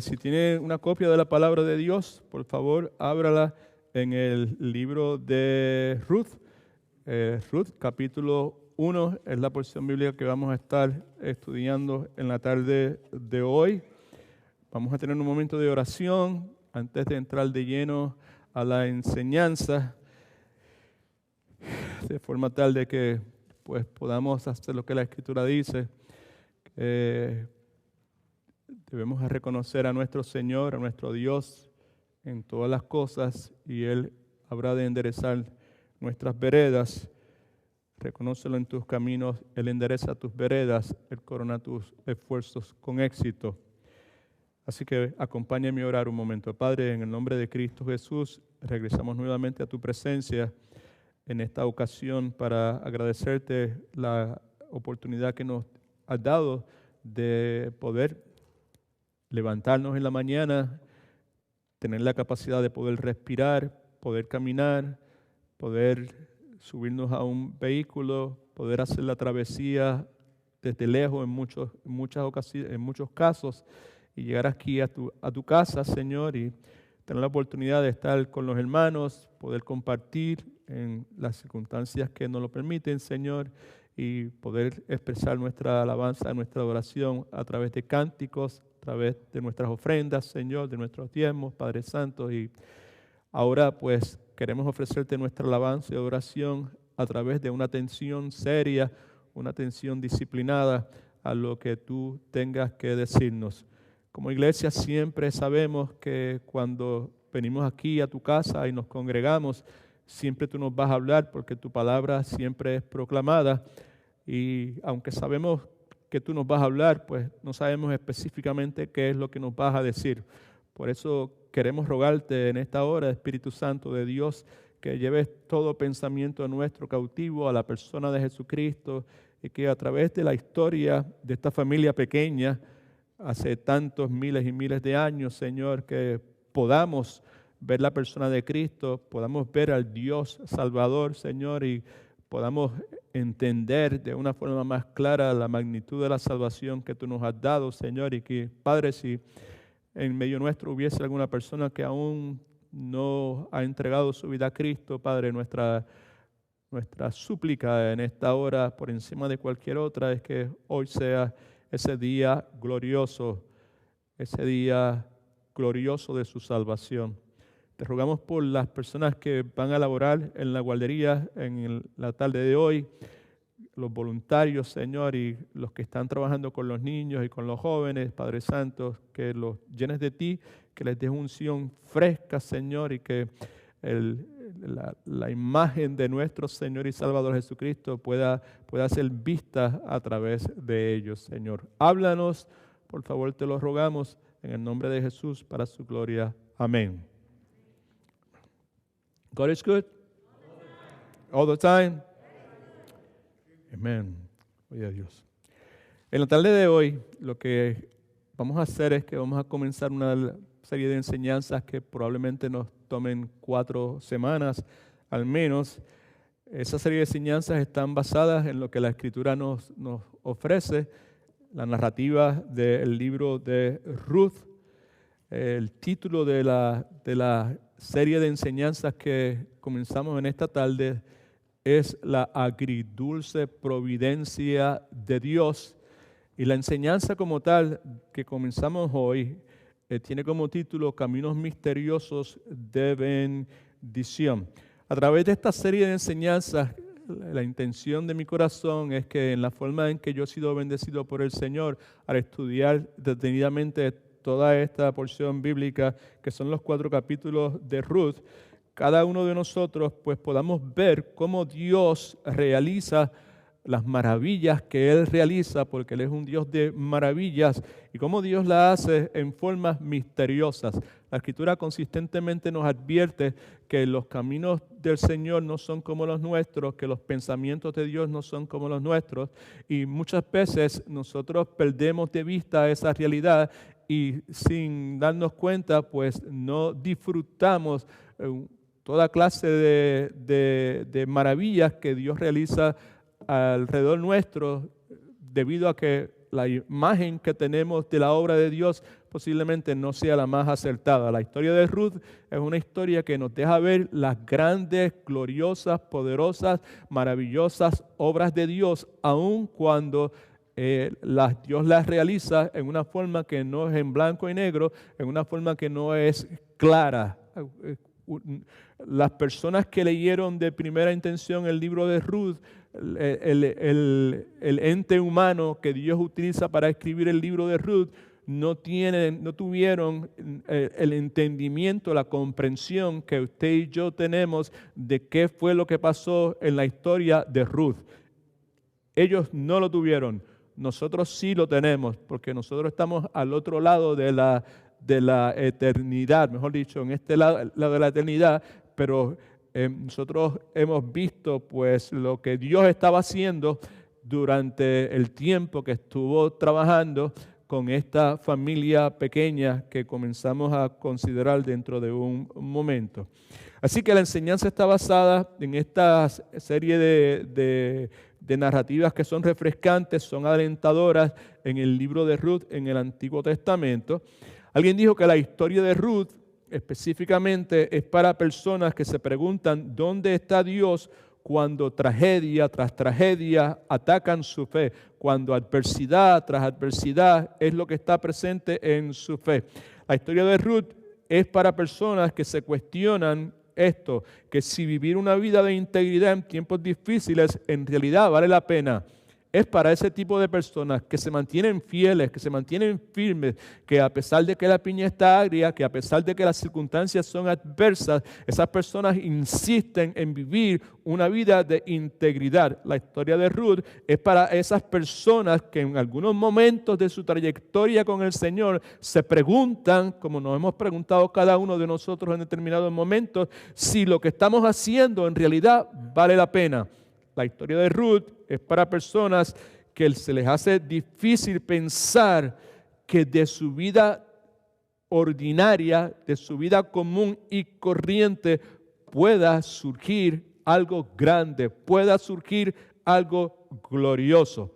Si tiene una copia de la palabra de Dios, por favor, ábrala en el libro de Ruth. Ruth, capítulo 1, es la porción bíblica que vamos a estar estudiando en la tarde de hoy. Vamos a tener un momento de oración antes de entrar de lleno a la enseñanza, de forma tal de que pues, podamos hacer lo que la Escritura dice. Debemos reconocer a nuestro Señor, a nuestro Dios en todas las cosas, y Él habrá de enderezar nuestras veredas. Reconócelo en tus caminos, Él endereza tus veredas, Él corona tus esfuerzos con éxito. Así que acompáñame a orar un momento. Padre, en el nombre de Cristo Jesús, regresamos nuevamente a tu presencia en esta ocasión para agradecerte la oportunidad que nos has dado de poder levantarnos en la mañana, tener la capacidad de poder respirar, poder caminar, poder subirnos a un vehículo, poder hacer la travesía desde lejos en muchos casos y llegar aquí a tu casa, Señor, y tener la oportunidad de estar con los hermanos, poder compartir en las circunstancias que nos lo permiten, Señor, y poder expresar nuestra alabanza, nuestra adoración a través de cánticos, a través de nuestras ofrendas, Señor, de nuestros diezmos, Padre Santo. Y ahora pues queremos ofrecerte nuestra alabanza y adoración a través de una atención seria, una atención disciplinada a lo que tú tengas que decirnos. Como iglesia siempre sabemos que cuando venimos aquí a tu casa y nos congregamos, siempre tú nos vas a hablar porque tu palabra siempre es proclamada. Y aunque sabemos que tú nos vas a hablar, pues no sabemos específicamente qué es lo que nos vas a decir. Por eso queremos rogarte en esta hora, Espíritu Santo de Dios, que lleves todo pensamiento nuestro cautivo a la persona de Jesucristo y que a través de la historia de esta familia pequeña, hace tantos miles y miles de años, Señor, que podamos ver la persona de Cristo, podamos ver al Dios Salvador, Señor, y podamos entender de una forma más clara la magnitud de la salvación que tú nos has dado, Señor, y que, Padre, si en medio nuestro hubiese alguna persona que aún no ha entregado su vida a Cristo, Padre, nuestra súplica en esta hora, por encima de cualquier otra, es que hoy sea ese día glorioso de su salvación. Te rogamos por las personas que van a laborar en la guardería en la tarde de hoy, los voluntarios, Señor, y los que están trabajando con los niños y con los jóvenes, Padre Santo, que los llenes de ti, que les des unción fresca, Señor, y que la imagen de nuestro Señor y Salvador Jesucristo pueda ser vista a través de ellos, Señor. Háblanos, por favor, te lo rogamos, en el nombre de Jesús, para su gloria. Amén. God is good. All the time. Amén. Oye a Dios. En la tarde de hoy, lo que vamos a hacer es que vamos a comenzar una serie de enseñanzas que probablemente nos tomen 4 semanas al menos. Esa serie de enseñanzas están basadas en lo que la Escritura nos ofrece, la narrativa del libro de Ruth. El título de la serie de enseñanzas que comenzamos en esta tarde es la agridulce providencia de Dios. Y la enseñanza como tal que comenzamos hoy tiene como título Caminos misteriosos de bendición. A través de esta serie de enseñanzas, la intención de mi corazón es que en la forma en que yo he sido bendecido por el Señor al estudiar detenidamente toda esta porción bíblica que son los 4 capítulos de Ruth, cada uno de nosotros pues podamos ver cómo Dios realiza las maravillas que Él realiza, porque Él es un Dios de maravillas, y cómo Dios la hace en formas misteriosas. La Escritura consistentemente nos advierte que los caminos del Señor no son como los nuestros, que los pensamientos de Dios no son como los nuestros, y muchas veces nosotros perdemos de vista esa realidad y sin darnos cuenta, pues no disfrutamos toda clase de maravillas que Dios realiza alrededor nuestro, debido a que la imagen que tenemos de la obra de Dios posiblemente no sea la más acertada. La historia de Ruth es una historia que nos deja ver las grandes, gloriosas, poderosas, maravillosas obras de Dios, aun cuando Dios las realiza en una forma que no es en blanco y negro, en una forma que no es clara. Las personas que leyeron de primera intención el libro de Ruth, el ente humano que Dios utiliza para escribir el libro de Ruth, no tuvieron el entendimiento, la comprensión que usted y yo tenemos de qué fue lo que pasó en la historia de Ruth. Ellos no lo tuvieron. Nosotros sí lo tenemos, porque nosotros estamos al otro lado de la eternidad, mejor dicho, en este lado de la eternidad, pero nosotros hemos visto pues lo que Dios estaba haciendo durante el tiempo que estuvo trabajando con esta familia pequeña que comenzamos a considerar dentro de un momento. Así que la enseñanza está basada en esta serie de narrativas que son refrescantes, son alentadoras en el libro de Ruth en el Antiguo Testamento. Alguien dijo que la historia de Ruth específicamente es para personas que se preguntan dónde está Dios cuando tragedia tras tragedia atacan su fe, cuando adversidad tras adversidad es lo que está presente en su fe. La historia de Ruth es para personas que se cuestionan esto, que si vivir una vida de integridad en tiempos difíciles en realidad vale la pena. Es para ese tipo de personas que se mantienen fieles, que se mantienen firmes, que a pesar de que la piña está agria, que a pesar de que las circunstancias son adversas, esas personas insisten en vivir una vida de integridad. La historia de Ruth es para esas personas que en algunos momentos de su trayectoria con el Señor se preguntan, como nos hemos preguntado cada uno de nosotros en determinados momentos, si lo que estamos haciendo en realidad vale la pena. La historia de Ruth es para personas que se les hace difícil pensar que de su vida ordinaria, de su vida común y corriente, pueda surgir algo grande, pueda surgir algo glorioso.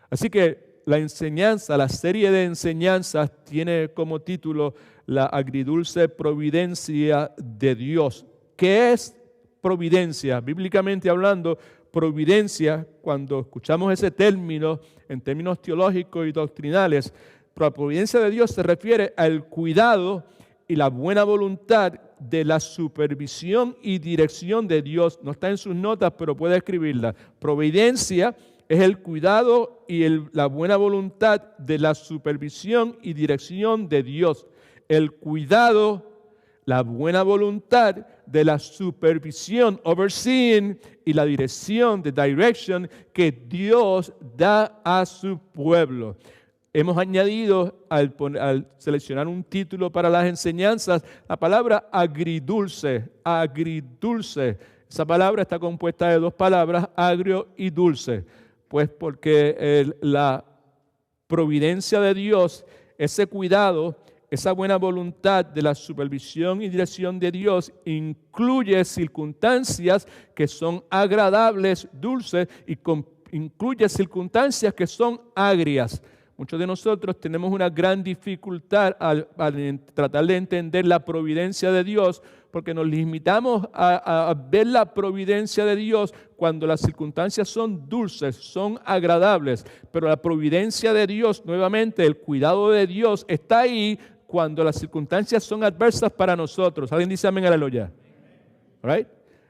Así que la enseñanza, la serie de enseñanzas tiene como título La agridulce providencia de Dios. ¿Qué es providencia? Bíblicamente hablando, providencia, cuando escuchamos ese término en términos teológicos y doctrinales, la providencia de Dios se refiere al cuidado y la buena voluntad de la supervisión y dirección de Dios. No está en sus notas, pero puede escribirla. Providencia es el cuidado y la buena voluntad de la supervisión y dirección de Dios. El cuidado, la buena voluntad de la supervisión, overseeing, y la dirección, the direction, que Dios da a su pueblo. Hemos añadido, al seleccionar un título para las enseñanzas, la palabra agridulce, agridulce. Esa palabra está compuesta de dos palabras, agrio y dulce. Pues porque la providencia de Dios, ese cuidado, esa buena voluntad de la supervisión y dirección de Dios incluye circunstancias que son agradables, dulces, y incluye circunstancias que son agrias. Muchos de nosotros tenemos una gran dificultad al tratar de entender la providencia de Dios, porque nos limitamos a ver la providencia de Dios cuando las circunstancias son dulces, son agradables. Pero la providencia de Dios, nuevamente, el cuidado de Dios está ahí cuando las circunstancias son adversas para nosotros. ¿Alguien dice amén, aleluya? Right?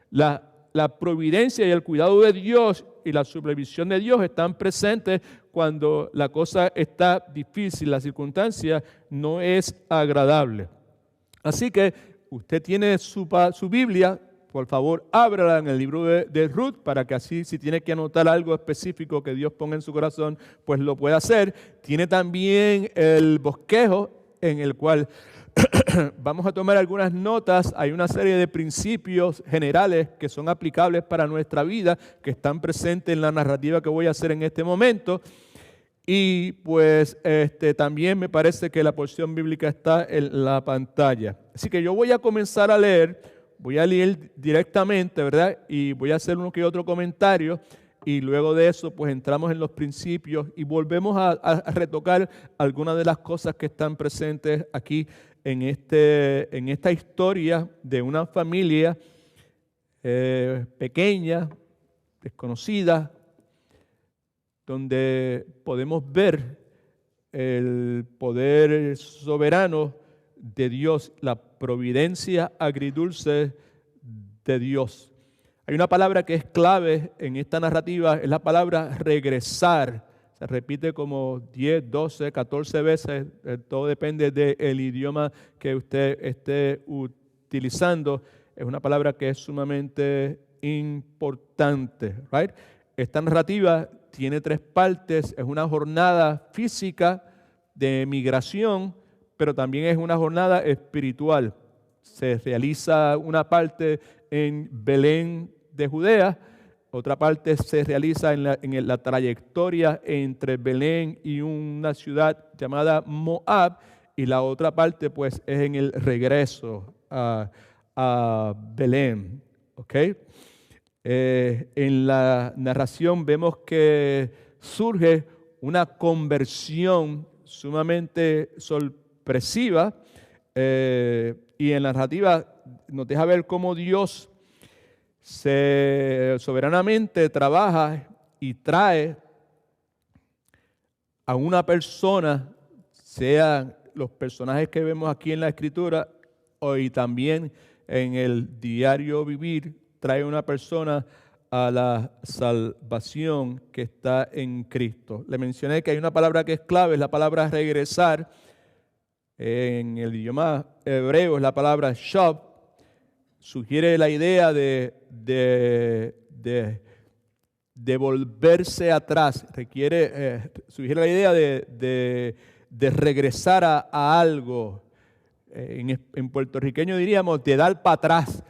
La providencia y el cuidado de Dios y la supervisión de Dios están presentes cuando la cosa está difícil, la circunstancia no es agradable. Así que usted tiene su Biblia, por favor ábrala en el libro de Ruth para que así, si tiene que anotar algo específico que Dios ponga en su corazón, pues lo pueda hacer. Tiene también el bosquejo en el cual vamos a tomar algunas notas. Hay una serie de principios generales que son aplicables para nuestra vida, que están presentes en la narrativa que voy a hacer en este momento. Y pues también me parece que la porción bíblica está en la pantalla. Así que yo voy a comenzar a leer, voy a leer directamente, ¿verdad? Y voy a hacer uno que otro comentario y luego de eso pues entramos en los principios y volvemos a retocar algunas de las cosas que están presentes aquí en esta historia de una familia pequeña, desconocida, donde podemos ver el poder soberano de Dios, la providencia agridulce de Dios. Hay una palabra que es clave en esta narrativa, es la palabra regresar. Se repite como 10, 12, 14 veces, todo depende del idioma que usted esté utilizando. Es una palabra que es sumamente importante, right? Esta narrativa tiene 3 partes, es una jornada física de migración, pero también es una jornada espiritual. Se realiza una parte en Belén de Judea, otra parte se realiza en la trayectoria entre Belén y una ciudad llamada Moab, y la otra parte pues es en el regreso a Belén. ¿Okay? En la narración vemos que surge una conversión sumamente sorpresiva, y en la narrativa nos deja ver cómo Dios soberanamente trabaja y trae a una persona, sean los personajes que vemos aquí en la Escritura y también en el diario vivir, trae una persona a la salvación que está en Cristo. Le mencioné que hay una palabra que es clave, es la palabra regresar. En el idioma hebreo es la palabra shav. Sugiere la idea de volverse atrás, sugiere la idea de regresar a algo. En puertorriqueño diríamos de dar para atrás.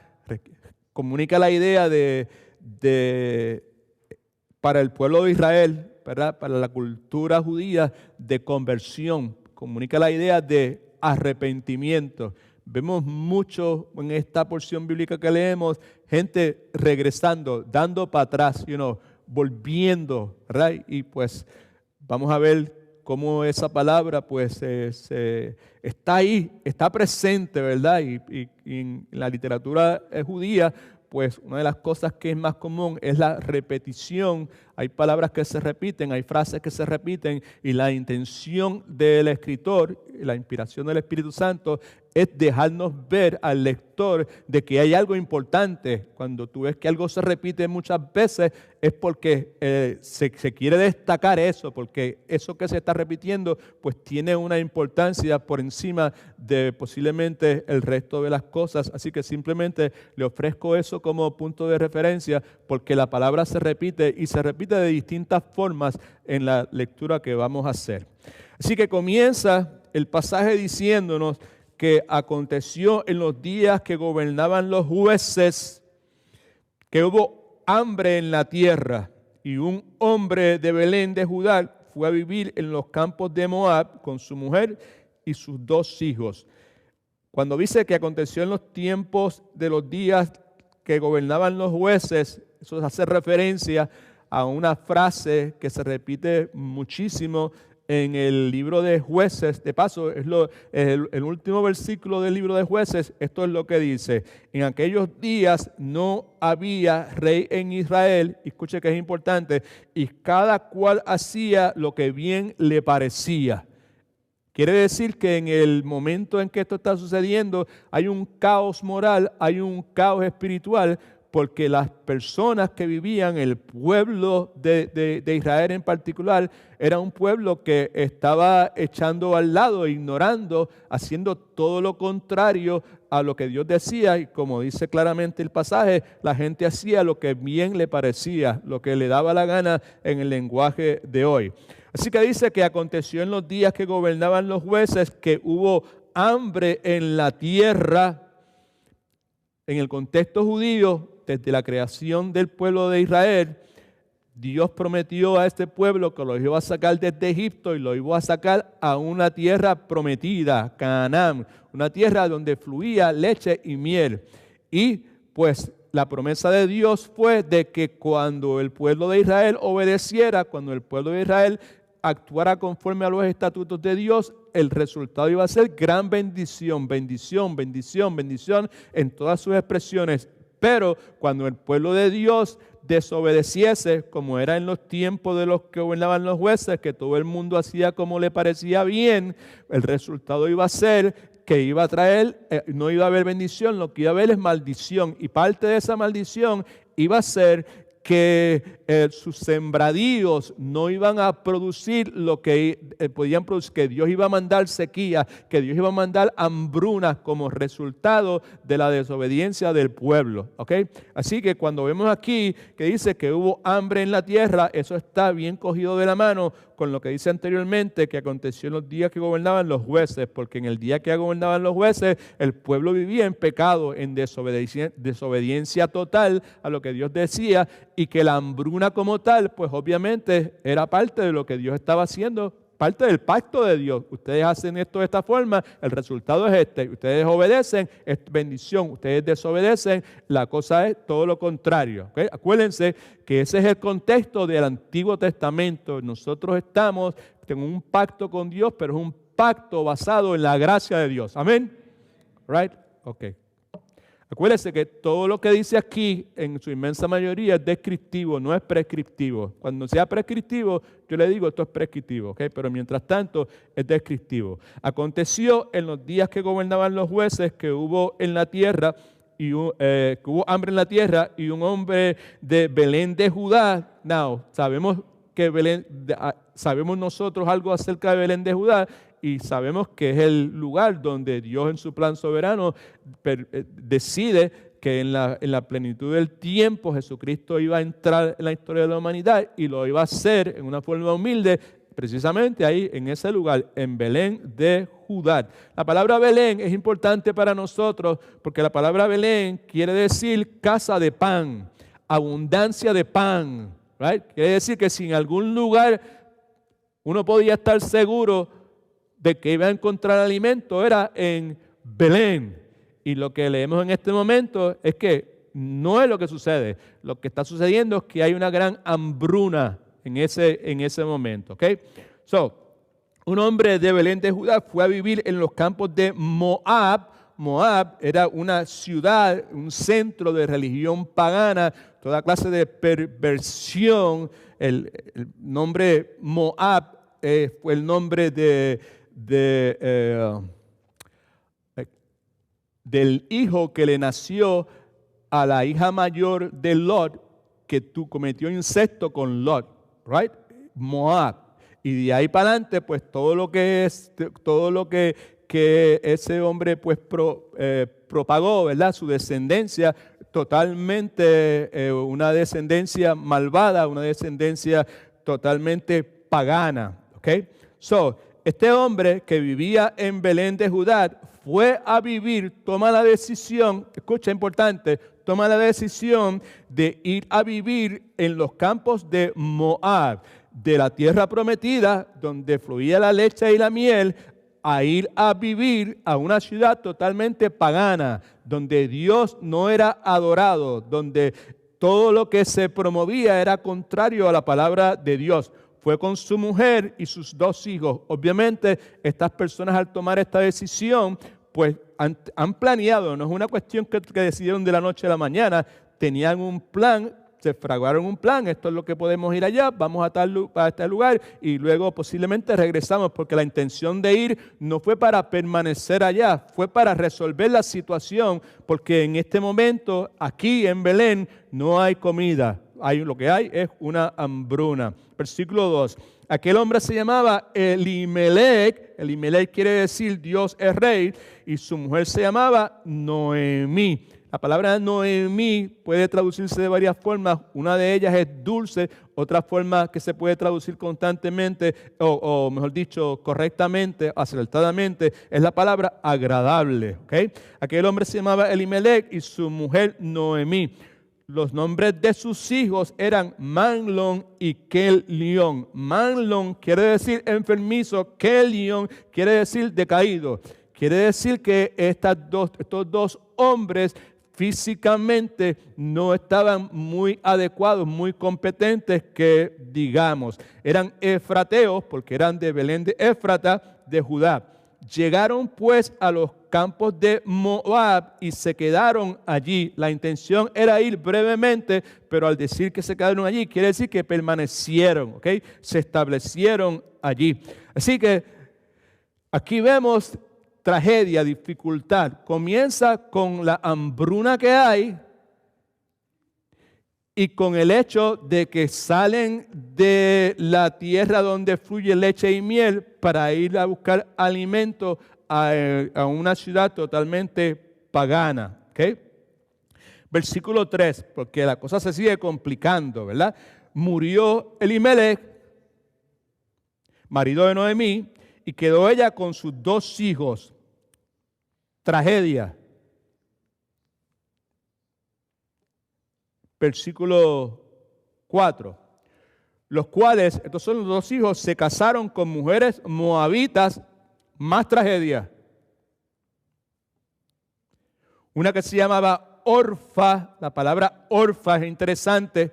Comunica la idea para el pueblo de Israel, ¿verdad? Para la cultura judía, de conversión. Comunica la idea de arrepentimiento. Vemos mucho en esta porción bíblica que leemos, gente regresando, dando para atrás, volviendo, ¿verdad? Y pues vamos a ver cómo esa palabra pues está ahí, está presente, ¿verdad? Y en la literatura judía, pues una de las cosas que es más común es la repetición. Hay palabras que se repiten, hay frases que se repiten, y la intención del escritor, la inspiración del Espíritu Santo, es dejarnos ver al lector de que hay algo importante. Cuando tú ves que algo se repite muchas veces es porque se quiere destacar eso, porque eso que se está repitiendo pues tiene una importancia por encima de posiblemente el resto de las cosas. Así que simplemente le ofrezco eso como punto de referencia, porque la palabra se repite y se repite de distintas formas en la lectura que vamos a hacer. Así que comienza el pasaje diciéndonos que aconteció en los días que gobernaban los jueces, que hubo hambre en la tierra, y un hombre de Belén de Judá fue a vivir en los campos de Moab con su mujer y sus 2 hijos. Cuando dice que aconteció en los tiempos de los días que gobernaban los jueces, eso hace referencia a una frase que se repite muchísimo en el libro de Jueces. De paso, es el último versículo del libro de Jueces. Esto es lo que dice: en aquellos días no había rey en Israel, y escuche que es importante, y cada cual hacía lo que bien le parecía. Quiere decir que en el momento en que esto está sucediendo hay un caos moral, hay un caos espiritual, porque las personas que vivían, el pueblo de Israel en particular, era un pueblo que estaba echando al lado, ignorando, haciendo todo lo contrario a lo que Dios decía. Y como dice claramente el pasaje, la gente hacía lo que bien le parecía, lo que le daba la gana en el lenguaje de hoy. Así que dice que aconteció en los días que gobernaban los jueces que hubo hambre en la tierra. En el contexto judío, desde la creación del pueblo de Israel, Dios prometió a este pueblo que los iba a sacar desde Egipto y los iba a sacar a una tierra prometida, Canaán, una tierra donde fluía leche y miel. Y pues la promesa de Dios fue de que cuando el pueblo de Israel obedeciera, cuando el pueblo de Israel actuara conforme a los estatutos de Dios, el resultado iba a ser gran bendición, bendición, bendición, bendición en todas sus expresiones. Pero cuando el pueblo de Dios desobedeciese, como era en los tiempos de los que gobernaban los jueces, que todo el mundo hacía como le parecía bien, el resultado iba a ser que iba a traer, no iba a haber bendición, lo que iba a haber es maldición. Y parte de esa maldición iba a ser que sus sembradíos no iban a producir lo que podían producir, que Dios iba a mandar sequía, que Dios iba a mandar hambrunas como resultado de la desobediencia del pueblo. ¿Okay? Así que cuando vemos aquí que dice que hubo hambre en la tierra, eso está bien cogido de la mano con lo que dice anteriormente que aconteció en los días que gobernaban los jueces, porque en el día que gobernaban los jueces, el pueblo vivía en pecado, en desobediencia total a lo que Dios decía, y que la hambruna como tal, pues obviamente era parte de lo que Dios estaba haciendo, parte del pacto de Dios. Ustedes hacen esto de esta forma, el resultado es este. Ustedes obedecen, es bendición. Ustedes desobedecen, la cosa es todo lo contrario. ¿Okay? Acuérdense que ese es el contexto del Antiguo Testamento. Nosotros estamos en un pacto con Dios, pero es un pacto basado en la gracia de Dios. Amén. Right? Ok. Acuérdense que todo lo que dice aquí, en su inmensa mayoría, es descriptivo, no es prescriptivo. Cuando sea prescriptivo, yo le digo esto es prescriptivo, ¿okay? Pero mientras tanto es descriptivo. Aconteció en los días que gobernaban los jueces que hubo en la tierra, que hubo hambre en la tierra, y un hombre de Belén de Judá. Now, sabemos nosotros algo acerca de Belén de Judá, y sabemos que es el lugar donde Dios en su plan soberano decide que en la plenitud del tiempo Jesucristo iba a entrar en la historia de la humanidad y lo iba a hacer en una forma humilde, precisamente ahí en ese lugar, en Belén de Judá. La palabra Belén es importante para nosotros porque la palabra Belén quiere decir casa de pan, abundancia de pan. Right? Quiere decir que si en algún lugar uno podía estar seguro de que iba a encontrar alimento era en Belén. Y lo que leemos en este momento es que no es lo que sucede. Lo que está sucediendo es que hay una gran hambruna en ese momento. ¿Okay? Un hombre de Belén de Judá fue a vivir en los campos de Moab. Moab era una ciudad, un centro de religión pagana, toda clase de perversión. El nombre Moab fue el nombre del hijo que le nació a la hija mayor de Lot, que cometió incesto con Lot, right? Moab. Y de ahí para adelante, pues todo lo que ese hombre pues propagó, ¿verdad? Su descendencia totalmente una descendencia malvada, una descendencia totalmente pagana, ¿ok? Este hombre que vivía en Belén de Judá fue a vivir, toma la decisión, escucha, importante, toma la decisión de ir a vivir en los campos de Moab, de la tierra prometida, donde fluía la leche y la miel, a ir a vivir a una ciudad totalmente pagana, donde Dios no era adorado, donde todo lo que se promovía era contrario a la palabra de Dios. Fue con su mujer y sus 2 hijos. Obviamente, estas personas al tomar esta decisión, pues han planeado, no es una cuestión que decidieron de la noche a la mañana, tenían un plan, se fraguaron un plan, esto es lo que podemos ir allá, vamos a este lugar y luego posiblemente regresamos, porque la intención de ir no fue para permanecer allá, fue para resolver la situación, porque en este momento, aquí en Belén, no hay comida. Lo que hay es una hambruna. Versículo 2. Aquel hombre se llamaba Elimelech. Elimelech quiere decir Dios es rey. Y su mujer se llamaba Noemí. La palabra Noemí puede traducirse de varias formas. Una de ellas es dulce. Otra forma que se puede traducir constantemente, o mejor dicho, correctamente, acertadamente, es la palabra agradable. ¿Okay? Aquel hombre se llamaba Elimelech y su mujer Noemí. Los nombres de sus hijos eran Mahlón y Kelión. Mahlón quiere decir enfermizo, Kelión quiere decir decaído. Quiere decir que estos dos hombres físicamente no estaban muy adecuados, muy competentes, que digamos. Eran efrateos, porque eran de Belén de Éfrata, de Judá. Llegaron pues a los campos de Moab y se quedaron allí. La intención era ir brevemente, pero al decir que se quedaron allí, quiere decir que permanecieron, ¿ok? Se establecieron allí. Así que aquí vemos tragedia, dificultad. Comienza con la hambruna que hay y con el hecho de que salen de la tierra donde fluye leche y miel para ir a buscar alimento a una ciudad totalmente pagana. ¿Okay? Versículo 3, porque la cosa se sigue complicando, ¿verdad? Murió Elimelech, marido de Noemí, y quedó ella con sus 2 hijos. Tragedia. Versículo 4. Los cuales, estos son los 2 hijos, se casaron con mujeres moabitas. Más tragedia. Una que se llamaba Orfa. La palabra Orfa es interesante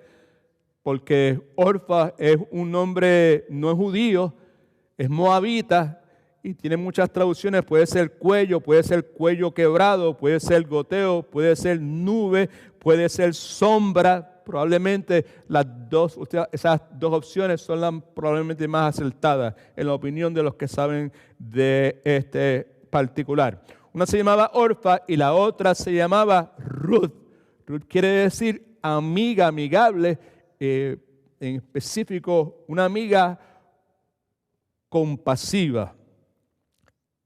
porque Orfa es un nombre no judío, es moabita y tiene muchas traducciones. Puede ser cuello quebrado, puede ser goteo, puede ser nube, puede ser sombra. Probablemente esas dos opciones son las probablemente más acertadas en la opinión de los que saben de este particular. Una se llamaba Orfa y la otra se llamaba Ruth. Ruth quiere decir amiga, amigable, en específico una amiga compasiva.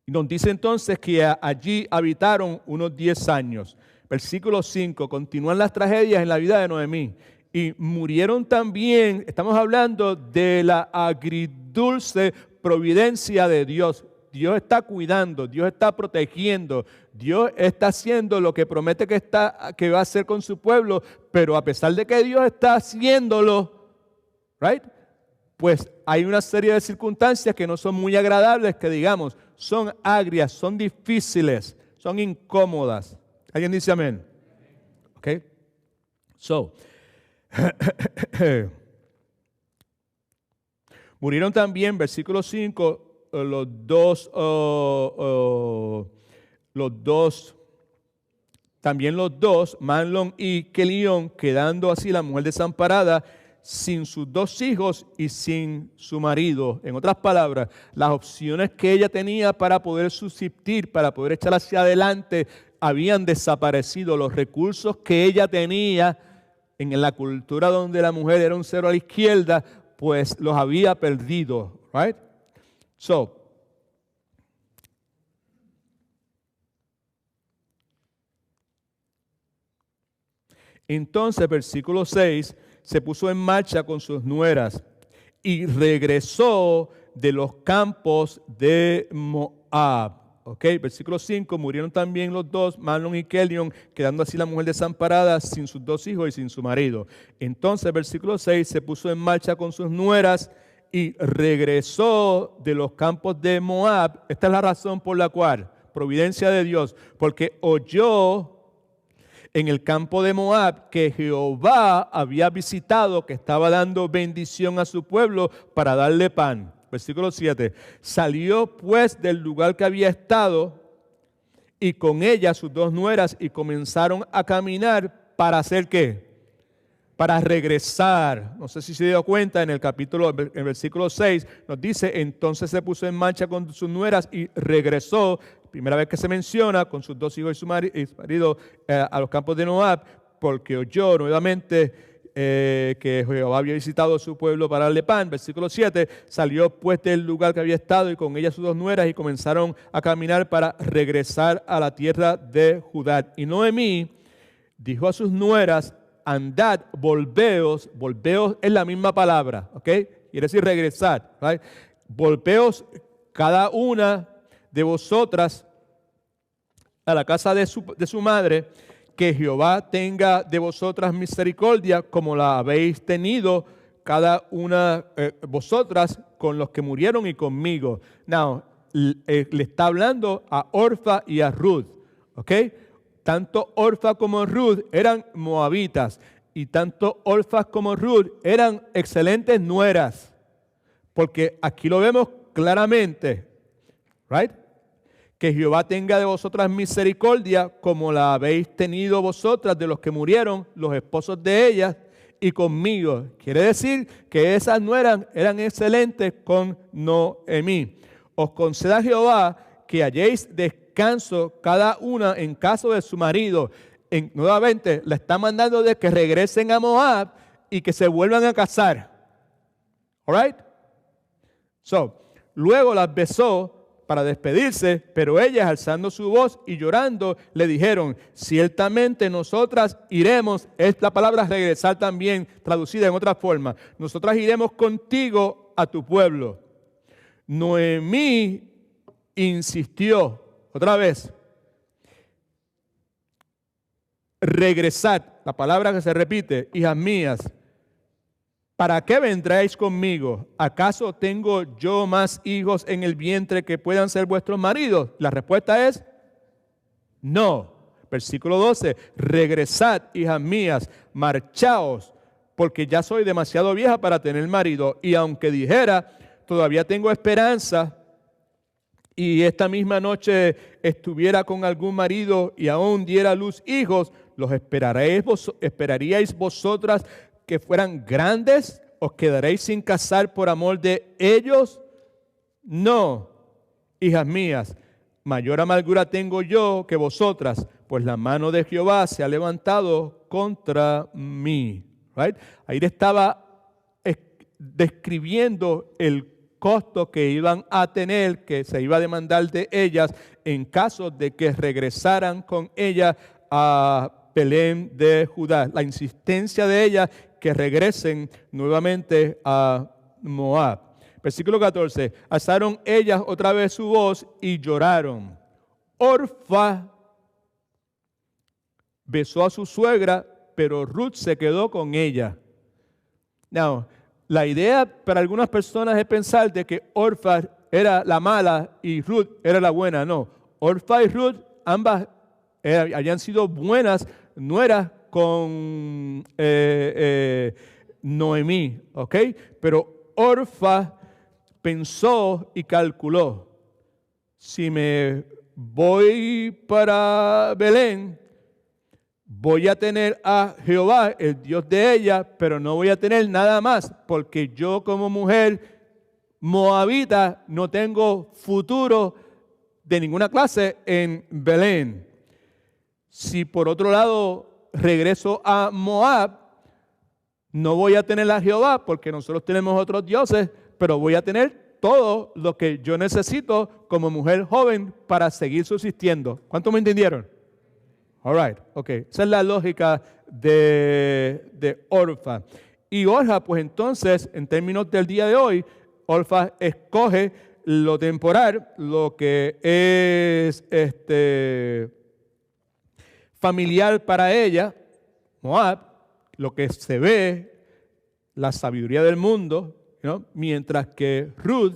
Y nos dice entonces que allí habitaron unos 10 años. Versículo 5, continúan las tragedias en la vida de Noemí. Y murieron también, estamos hablando de la agridulce providencia de Dios. Dios está cuidando, Dios está protegiendo, Dios está haciendo lo que promete que va a hacer con su pueblo, pero a pesar de que Dios está haciéndolo, right? Pues hay una serie de circunstancias que no son muy agradables, que digamos, son agrias, son difíciles, son incómodas. ¿Alguien dice amén? Ok. So, murieron también, versículo 5, los dos, Mahlón y Kelión, quedando así la mujer desamparada, sin sus 2 hijos y sin su marido. En otras palabras, las opciones que ella tenía para poder subsistir, para poder echar hacia adelante, habían desaparecido. Los recursos que ella tenía en la cultura donde la mujer era un cero a la izquierda, pues los había perdido. Right? So, entonces, versículo 6, se puso en marcha con sus nueras y regresó de los campos de Moab. Ok, versículo 5, murieron también los 2, Mahlón y Kelión, quedando así la mujer desamparada sin sus 2 hijos y sin su marido. Entonces, versículo 6, se puso en marcha con sus nueras y regresó de los campos de Moab. Esta es la razón por la cual, providencia de Dios, porque oyó en el campo de Moab que Jehová había visitado, que estaba dando bendición a su pueblo para darle pan. Versículo 7. Salió pues del lugar que había estado y con ella sus 2 nueras y comenzaron a caminar para hacer ¿qué? Para regresar. No sé si se dio cuenta en el versículo 6, nos dice, entonces se puso en marcha con sus nueras y regresó. Primera vez que se menciona con sus 2 hijos y su marido a los campos de Moab, porque oyó nuevamente que Jehová había visitado a su pueblo para darle pan. Versículo 7, salió pues del lugar que había estado y con ella sus 2 nueras y comenzaron a caminar para regresar a la tierra de Judá. Y Noemí dijo a sus nueras, andad, volveos es la misma palabra, ¿ok? Quiere decir regresar, right? Volveos cada una de vosotras a la casa de su madre, que Jehová tenga de vosotras misericordia, como la habéis tenido cada una vosotras con los que murieron y conmigo. Now, le está hablando a Orfa y a Ruth, ¿ok? tanto Orfa como Ruth eran moabitas y tanto Orfa como Ruth eran excelentes nueras. Porque aquí lo vemos claramente, right? Que Jehová tenga de vosotras misericordia como la habéis tenido vosotras de los que murieron, los esposos de ellas, y conmigo. Quiere decir que esas nueras eran excelentes con Noemí. Os conceda Jehová que halléis descanso cada una en caso de su marido. Nuevamente le está mandando de que regresen a Moab y que se vuelvan a casar. All right? Luego las besó para despedirse, pero ellas, alzando su voz y llorando, le dijeron: ciertamente nosotras iremos. Es la palabra regresar también traducida en otra forma. Nosotras iremos contigo a tu pueblo. Noemí insistió otra vez. Regresad, la palabra que se repite: hijas mías, ¿para qué vendréis conmigo? ¿Acaso tengo yo más hijos en el vientre que puedan ser vuestros maridos? La respuesta es no. Versículo 12, regresad, hijas mías, marchaos, porque ya soy demasiado vieja para tener marido. Y aunque dijera, todavía tengo esperanza, y esta misma noche estuviera con algún marido y aún diera a luz hijos, ¿los esperaríais vosotras que fueran grandes? ¿Os quedaréis sin casar por amor de ellos? No, hijas mías, mayor amargura tengo yo que vosotras, pues la mano de Jehová se ha levantado contra mí. Right? Ahí le estaba describiendo el costo que iban a tener, que se iba a demandar de ellas en caso de que regresaran con ella a Belén de Judá. La insistencia de ella que regresen nuevamente a Moab. Versículo 14. Alzaron ellas otra vez su voz y lloraron. Orfa besó a su suegra, pero Ruth se quedó con ella. Now, la idea para algunas personas es pensar de que Orfa era la mala y Ruth era la buena. No, Orfa y Ruth ambas habían sido buenas nueras con Noemí, ¿ok? Pero Orfa pensó y calculó: si me voy para Belén, voy a tener a Jehová, el Dios de ella, pero no voy a tener nada más, porque yo como mujer moabita no tengo futuro de ninguna clase en Belén. Si por otro lado regreso a Moab, no voy a tener a Jehová, porque nosotros tenemos otros dioses, pero voy a tener todo lo que yo necesito como mujer joven para seguir subsistiendo. ¿Cuántos me entendieron? All right, ok. Esa es la lógica de Orfa. Y Orfa, pues entonces, en términos del día de hoy, Orfa escoge lo temporal, lo que es familiar para ella, Moab, lo que se ve, la sabiduría del mundo, ¿no? Mientras que Ruth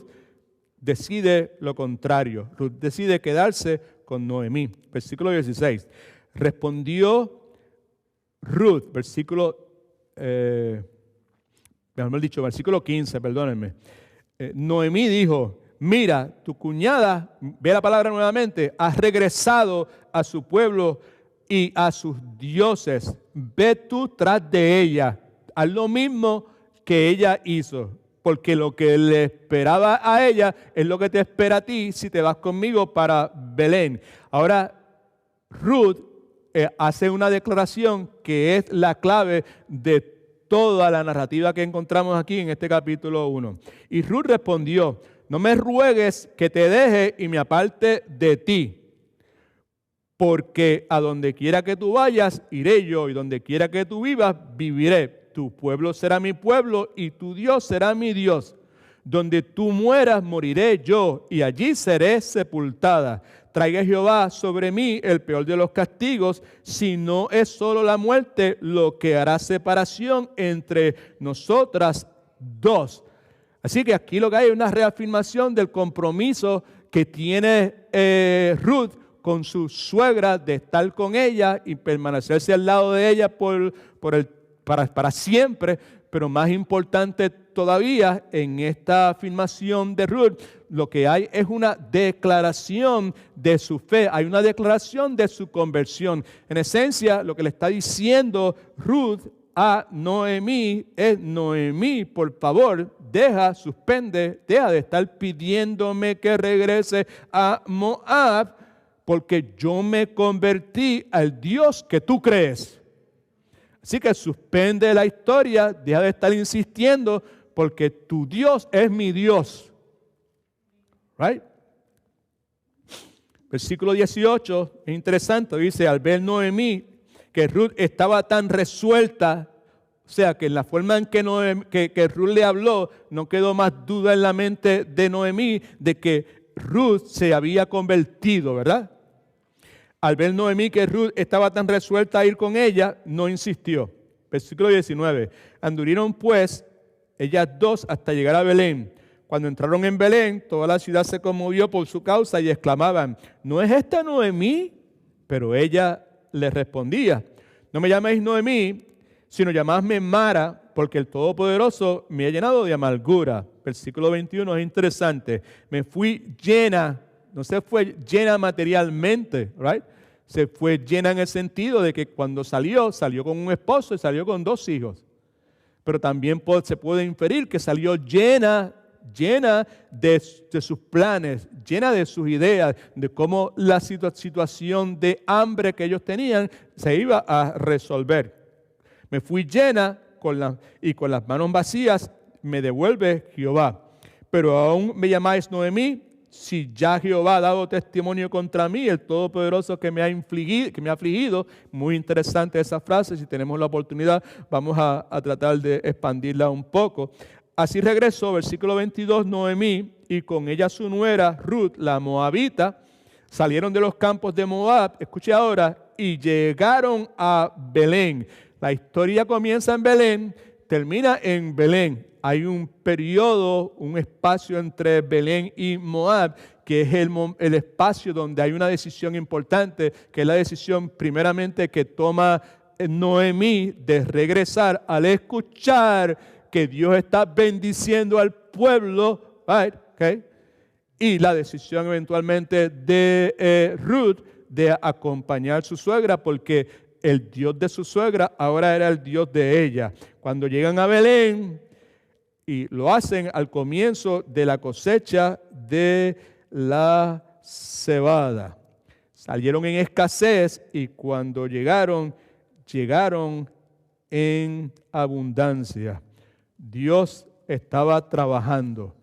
decide lo contrario. Ruth decide quedarse con Noemí. Versículo 16. Respondió Ruth, versículo 15, perdónenme. Noemí dijo: mira, tu cuñada, ve la palabra nuevamente, ha regresado a su pueblo y a sus dioses. Ve tú tras de ella, haz lo mismo que ella hizo, porque lo que le esperaba a ella es lo que te espera a ti si te vas conmigo para Belén. Ahora, Ruth hace una declaración que es la clave de toda la narrativa que encontramos aquí en este capítulo 1. Y Ruth respondió: no me ruegues que te deje y me aparte de ti, porque a donde quiera que tú vayas, iré yo, y donde quiera que tú vivas, viviré. Tu pueblo será mi pueblo y tu Dios será mi Dios. Donde tú mueras, moriré yo, y allí seré sepultada. Traiga Jehová sobre mí el peor de los castigos, si no es solo la muerte lo que hará separación entre nosotras dos. Así que aquí lo que hay es una reafirmación del compromiso que tiene Ruth con su suegra, de estar con ella y permanecerse al lado de ella para siempre. Pero más importante todavía, en esta afirmación de Ruth, lo que hay es una declaración de su fe, hay una declaración de su conversión. En esencia, lo que le está diciendo Ruth a Noemí es: Noemí, por favor, suspende de estar pidiéndome que regrese a Moab, porque yo me convertí al Dios que tú crees. Así que suspende la historia, deja de estar insistiendo, porque tu Dios es mi Dios. Right? Versículo 18 es interesante, dice: al ver Noemí que Ruth estaba tan resuelta, o sea, que en la forma en que Ruth le habló, no quedó más duda en la mente de Noemí de que Ruth se había convertido, ¿verdad? Al ver Noemí que Ruth estaba tan resuelta a ir con ella, no insistió. Versículo 19. Anduvieron pues ellas dos hasta llegar a Belén. Cuando entraron en Belén, toda la ciudad se conmovió por su causa y exclamaban: ¿no es esta Noemí? Pero ella les respondía: no me llaméis Noemí, sino llamadme Mara, porque el Todopoderoso me ha llenado de amargura. Versículo 21 es interesante. Me fui llena, no se fue llena materialmente, right? Se fue llena en el sentido de que cuando salió con un esposo y salió con 2 hijos. Pero también se puede inferir que salió llena de sus planes, llena de sus ideas, de cómo la situación de hambre que ellos tenían se iba a resolver. Me fui llena y con las manos vacías me devuelve Jehová. Pero aún me llamáis Noemí, si ya Jehová ha dado testimonio contra mí, el Todopoderoso que me ha afligido. Muy interesante esa frase. Si tenemos la oportunidad, vamos a tratar de expandirla un poco. Así regresó, versículo 22, Noemí y con ella su nuera Ruth, la moabita, salieron de los campos de Moab, escuche ahora, y llegaron a Belén. La historia comienza en Belén, termina en Belén. Hay un periodo, un espacio entre Belén y Moab, que es el espacio donde hay una decisión importante, que es la decisión primeramente que toma Noemí de regresar al escuchar que Dios está bendiciendo al pueblo, right? Okay. Y la decisión eventualmente de Ruth de acompañar a su suegra, porque el Dios de su suegra ahora era el Dios de ella. Cuando llegan a Belén, y lo hacen al comienzo de la cosecha de la cebada. Salieron en escasez y cuando llegaron en abundancia. Dios estaba trabajando.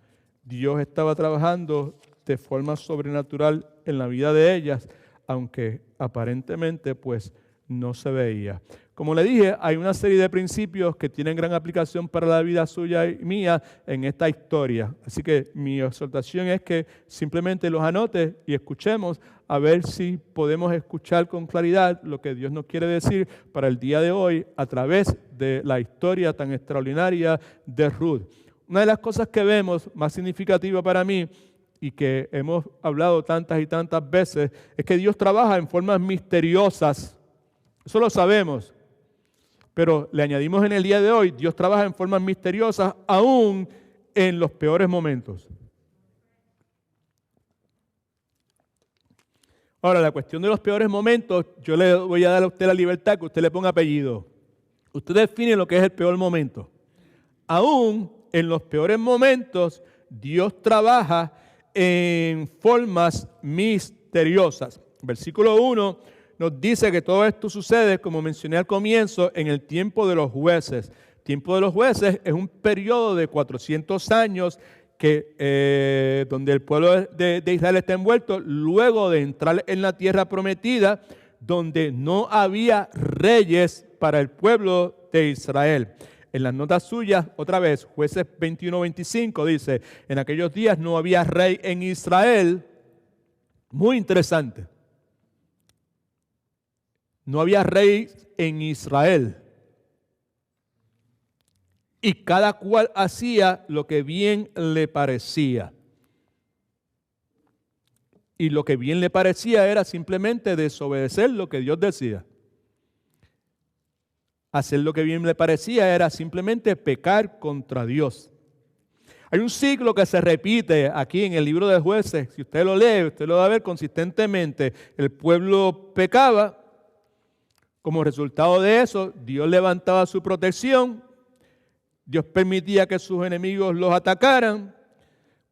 Dios estaba trabajando de forma sobrenatural en la vida de ellas, aunque aparentemente pues no se veía. Como le dije, hay una serie de principios que tienen gran aplicación para la vida suya y mía en esta historia. Así que mi exhortación es que simplemente los anote y escuchemos a ver si podemos escuchar con claridad lo que Dios nos quiere decir para el día de hoy a través de la historia tan extraordinaria de Ruth. Una de las cosas que vemos más significativa para mí y que hemos hablado tantas y tantas veces es que Dios trabaja en formas misteriosas. Eso lo sabemos. Pero le añadimos en el día de hoy, Dios trabaja en formas misteriosas aún en los peores momentos. Ahora, la cuestión de los peores momentos, yo le voy a dar a usted la libertad que usted le ponga apellido. Usted define lo que es el peor momento. Aún en los peores momentos, Dios trabaja en formas misteriosas. Versículo 1 nos dice que todo esto sucede, como mencioné al comienzo, en el tiempo de los jueces. El tiempo de los jueces es un periodo de 400 años donde el pueblo de Israel está envuelto luego de entrar en la tierra prometida, donde no había reyes para el pueblo de Israel. En las notas suyas, otra vez, Jueces 21-25 dice: en aquellos días no había rey en Israel. Muy interesante. No había rey en Israel. Y cada cual hacía lo que bien le parecía. y lo que bien le parecía era simplemente desobedecer lo que Dios decía. Hacer lo que bien le parecía era simplemente pecar contra Dios. Hay un ciclo que se repite aquí en el libro de Jueces. Si usted lo lee, usted lo va a ver consistentemente. El pueblo pecaba. Como resultado de eso, Dios levantaba su protección. Dios permitía que sus enemigos los atacaran.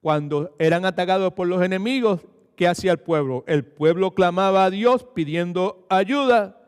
Cuando eran atacados por los enemigos, ¿qué hacía el pueblo? El pueblo clamaba a Dios pidiendo ayuda.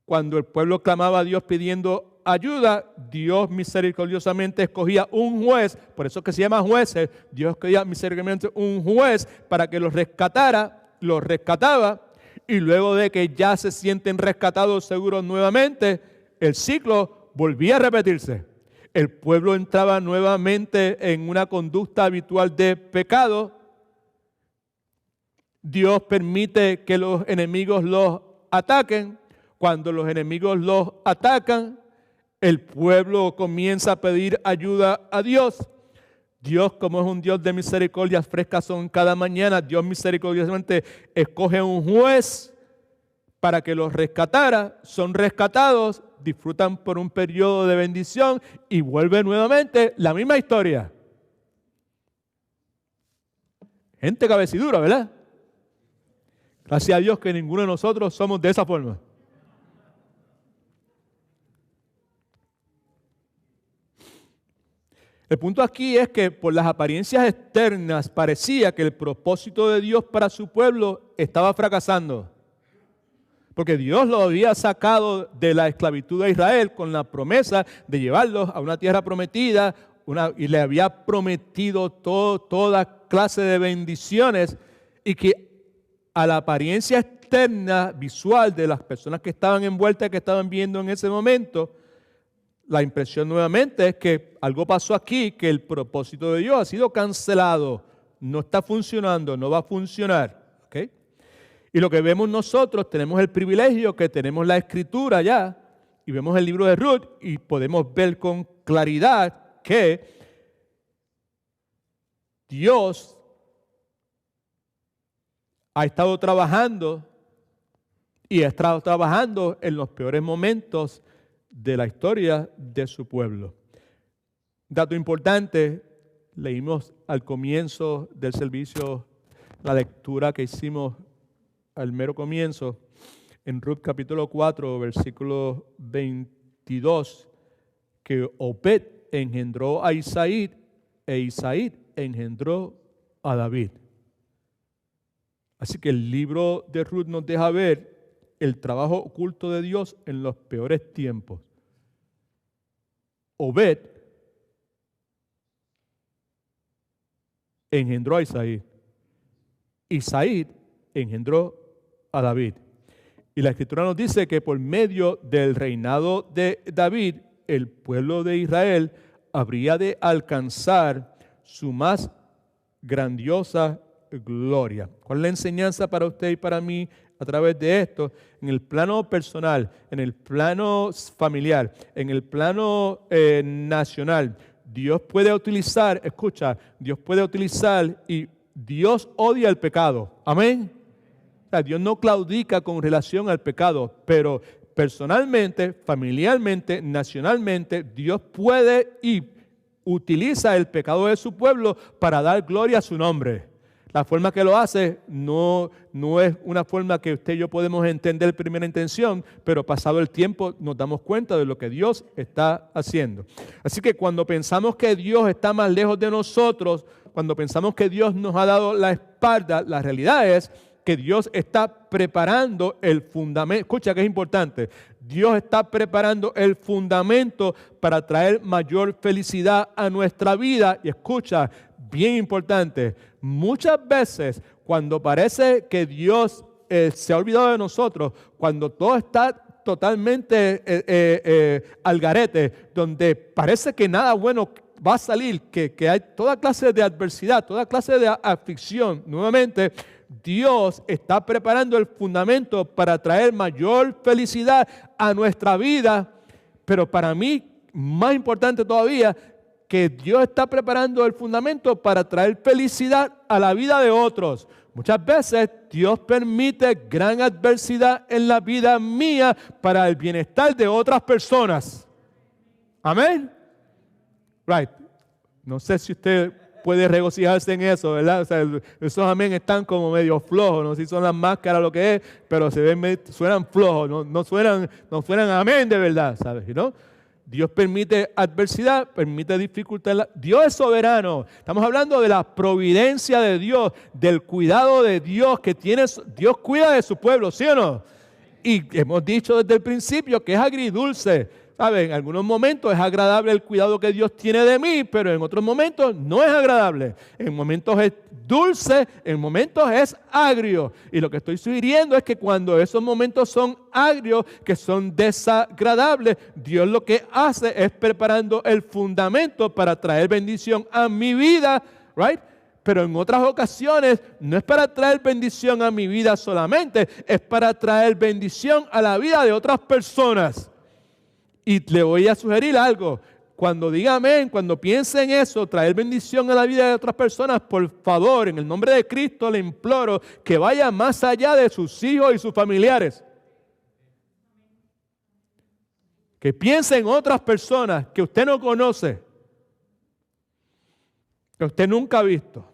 Cuando el pueblo clamaba a Dios pidiendo ayuda, Dios misericordiosamente escogía un juez, por eso es que se llama jueces. Dios escogía misericordiosamente un juez para que los rescatara, los rescataba, y luego de que ya se sienten rescatados seguros nuevamente, el ciclo volvía a repetirse. El pueblo entraba nuevamente en una conducta habitual de pecado. Dios permite que los enemigos los ataquen. Cuando los enemigos los atacan, el pueblo comienza a pedir ayuda a Dios. Dios, como es un Dios de misericordias frescas son cada mañana, Dios misericordiosamente escoge un juez para que los rescatara. Son rescatados, disfrutan por un periodo de bendición y vuelve nuevamente la misma historia. Gente cabecidura, ¿verdad? Gracias a Dios que ninguno de nosotros somos de esa forma. El punto aquí es que por las apariencias externas parecía que el propósito de Dios para su pueblo estaba fracasando. Porque Dios lo había sacado de la esclavitud de Israel con la promesa de llevarlos a una tierra prometida y le había prometido toda clase de bendiciones, y que a la apariencia externa visual de las personas que estaban envueltas, que estaban viendo en ese momento, la impresión nuevamente es que algo pasó aquí, que el propósito de Dios ha sido cancelado, no está funcionando, no va a funcionar. ¿Okay? Y lo que vemos nosotros, tenemos el privilegio que tenemos la Escritura ya, y vemos el libro de Ruth, y podemos ver con claridad que Dios ha estado trabajando, y ha estado trabajando en los peores momentos de la historia de su pueblo. Dato importante, leímos al comienzo del servicio la lectura que hicimos al mero comienzo, en Ruth capítulo 4, versículo 22, que Obed engendró a Isaí, e Isaí engendró a David. Así que el libro de Ruth nos deja ver el trabajo oculto de Dios en los peores tiempos. Obed engendró a Isaí. Isaí engendró a David. Y la Escritura nos dice que por medio del reinado de David, el pueblo de Israel habría de alcanzar su más grandiosa gloria. ¿Cuál es la enseñanza para usted y para mí a través de esto? En el plano personal, en el plano familiar, en el plano nacional, Dios puede utilizar, escucha, Dios puede utilizar, y Dios odia el pecado. Amén. O sea, Dios no claudica con relación al pecado, pero personalmente, familiarmente, nacionalmente, Dios puede y utiliza el pecado de su pueblo para dar gloria a su nombre. La forma que lo hace no es una forma que usted y yo podemos entender en primera intención, pero pasado el tiempo nos damos cuenta de lo que Dios está haciendo. Así que cuando pensamos que Dios está más lejos de nosotros, cuando pensamos que Dios nos ha dado la espalda, la realidad es que Dios está preparando el fundamento. Escucha que es importante. Dios está preparando el fundamento para traer mayor felicidad a nuestra vida. Y escucha, bien importante, muchas veces cuando parece que Dios se ha olvidado de nosotros, cuando todo está totalmente al garete, donde parece que nada bueno va a salir, que hay toda clase de adversidad, toda clase de aflicción, nuevamente Dios está preparando el fundamento para traer mayor felicidad a nuestra vida, pero para mí, más importante todavía, que Dios está preparando el fundamento para traer felicidad a la vida de otros. Muchas veces Dios permite gran adversidad en la vida mía para el bienestar de otras personas. Amén. Right. No sé si usted puede regocijarse en eso, ¿verdad? O sea, esos amén están como medio flojos, no sé si son las máscaras lo que es, pero suenan flojos, no suenan amén de verdad, ¿sabes? ¿No? Dios permite adversidad, permite dificultad. Dios es soberano. Estamos hablando de la providencia de Dios, del cuidado de Dios que tiene. Dios cuida de su pueblo, ¿sí o no? Y hemos dicho desde el principio que es agridulce. ¿Saben? En algunos momentos es agradable el cuidado que Dios tiene de mí, pero en otros momentos no es agradable. En momentos es dulce, en momentos es agrio. Y lo que estoy sugiriendo es que cuando esos momentos son agrios, que son desagradables, Dios lo que hace es preparando el fundamento para traer bendición a mi vida, ¿right? Pero en otras ocasiones no es para traer bendición a mi vida solamente, es para traer bendición a la vida de otras personas. Y le voy a sugerir algo. Cuando diga amén, cuando piense en eso, traer bendición a la vida de otras personas, por favor, en el nombre de Cristo le imploro que vaya más allá de sus hijos y sus familiares. Que piense en otras personas que usted no conoce, que usted nunca ha visto.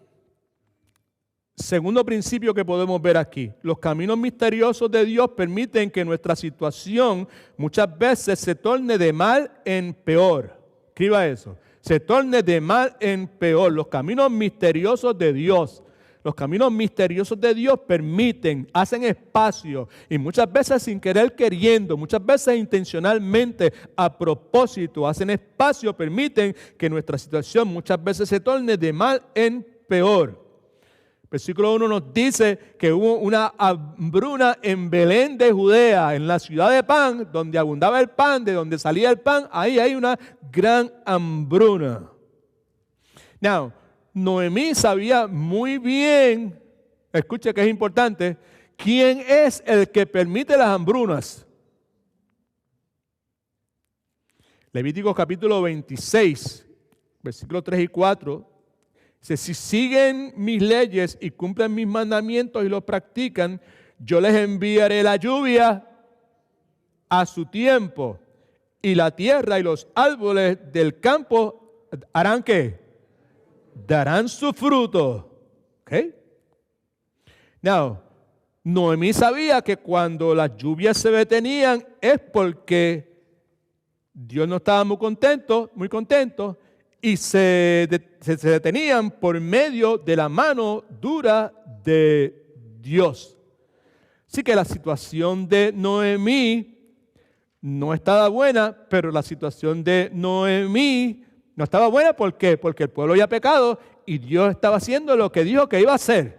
Segundo principio que podemos ver aquí, los caminos misteriosos de Dios permiten que nuestra situación muchas veces se torne de mal en peor. Escriba eso, se torne de mal en peor. Los caminos misteriosos de Dios, los caminos misteriosos de Dios permiten, hacen espacio y muchas veces sin querer queriendo, muchas veces intencionalmente, a propósito, hacen espacio, permiten que nuestra situación muchas veces se torne de mal en peor. Versículo 1 nos dice que hubo una hambruna en Belén de Judea, en la ciudad de pan, donde abundaba el pan, de donde salía el pan, ahí hay una gran hambruna. Now, Noemí sabía muy bien, escuche que es importante, quién es el que permite las hambrunas. Levítico capítulo 26, versículos 3 y 4. Dice, si siguen mis leyes y cumplen mis mandamientos y los practican, yo les enviaré la lluvia a su tiempo y la tierra y los árboles del campo harán ¿qué? Darán su fruto. ¿Ok? Now, Noemí sabía que cuando las lluvias se detenían es porque Dios no estaba muy contento y se detenían por medio de la mano dura de Dios. Así que la situación de Noemí no estaba buena, pero la situación de Noemí no estaba buena. ¿Por qué? Porque el pueblo había pecado y Dios estaba haciendo lo que dijo que iba a hacer.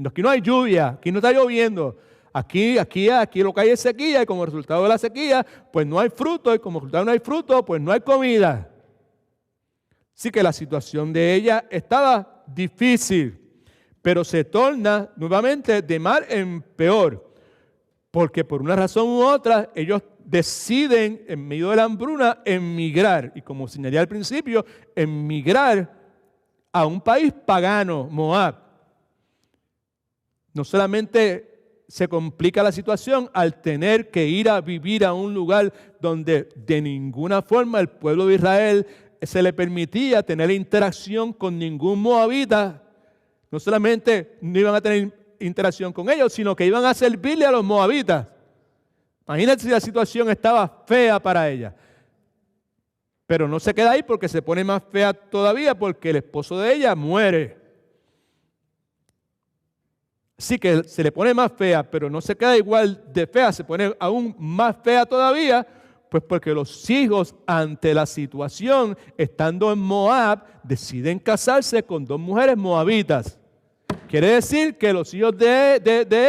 Aquí no hay lluvia, aquí no está lloviendo. Aquí lo que hay es sequía y como resultado de la sequía, pues no hay fruto y como resultado no hay fruto, pues no hay comida. Así que la situación de ella estaba difícil, pero se torna nuevamente de mal en peor, porque por una razón u otra ellos deciden en medio de la hambruna emigrar, y como señalé al principio, emigrar a un país pagano, Moab. No solamente se complica la situación al tener que ir a vivir a un lugar donde de ninguna forma el pueblo de Israel se le permitía tener interacción con ningún moabita. No solamente no iban a tener interacción con ellos, sino que iban a servirle a los moabitas. Imagínate si la situación estaba fea para ella. Pero no se queda ahí porque se pone más fea todavía porque el esposo de ella muere. Así que se le pone más fea, pero no se queda igual de fea, se pone aún más fea todavía. Pues porque los hijos ante la situación, estando en Moab, deciden casarse con dos mujeres moabitas. Quiere decir que los hijos de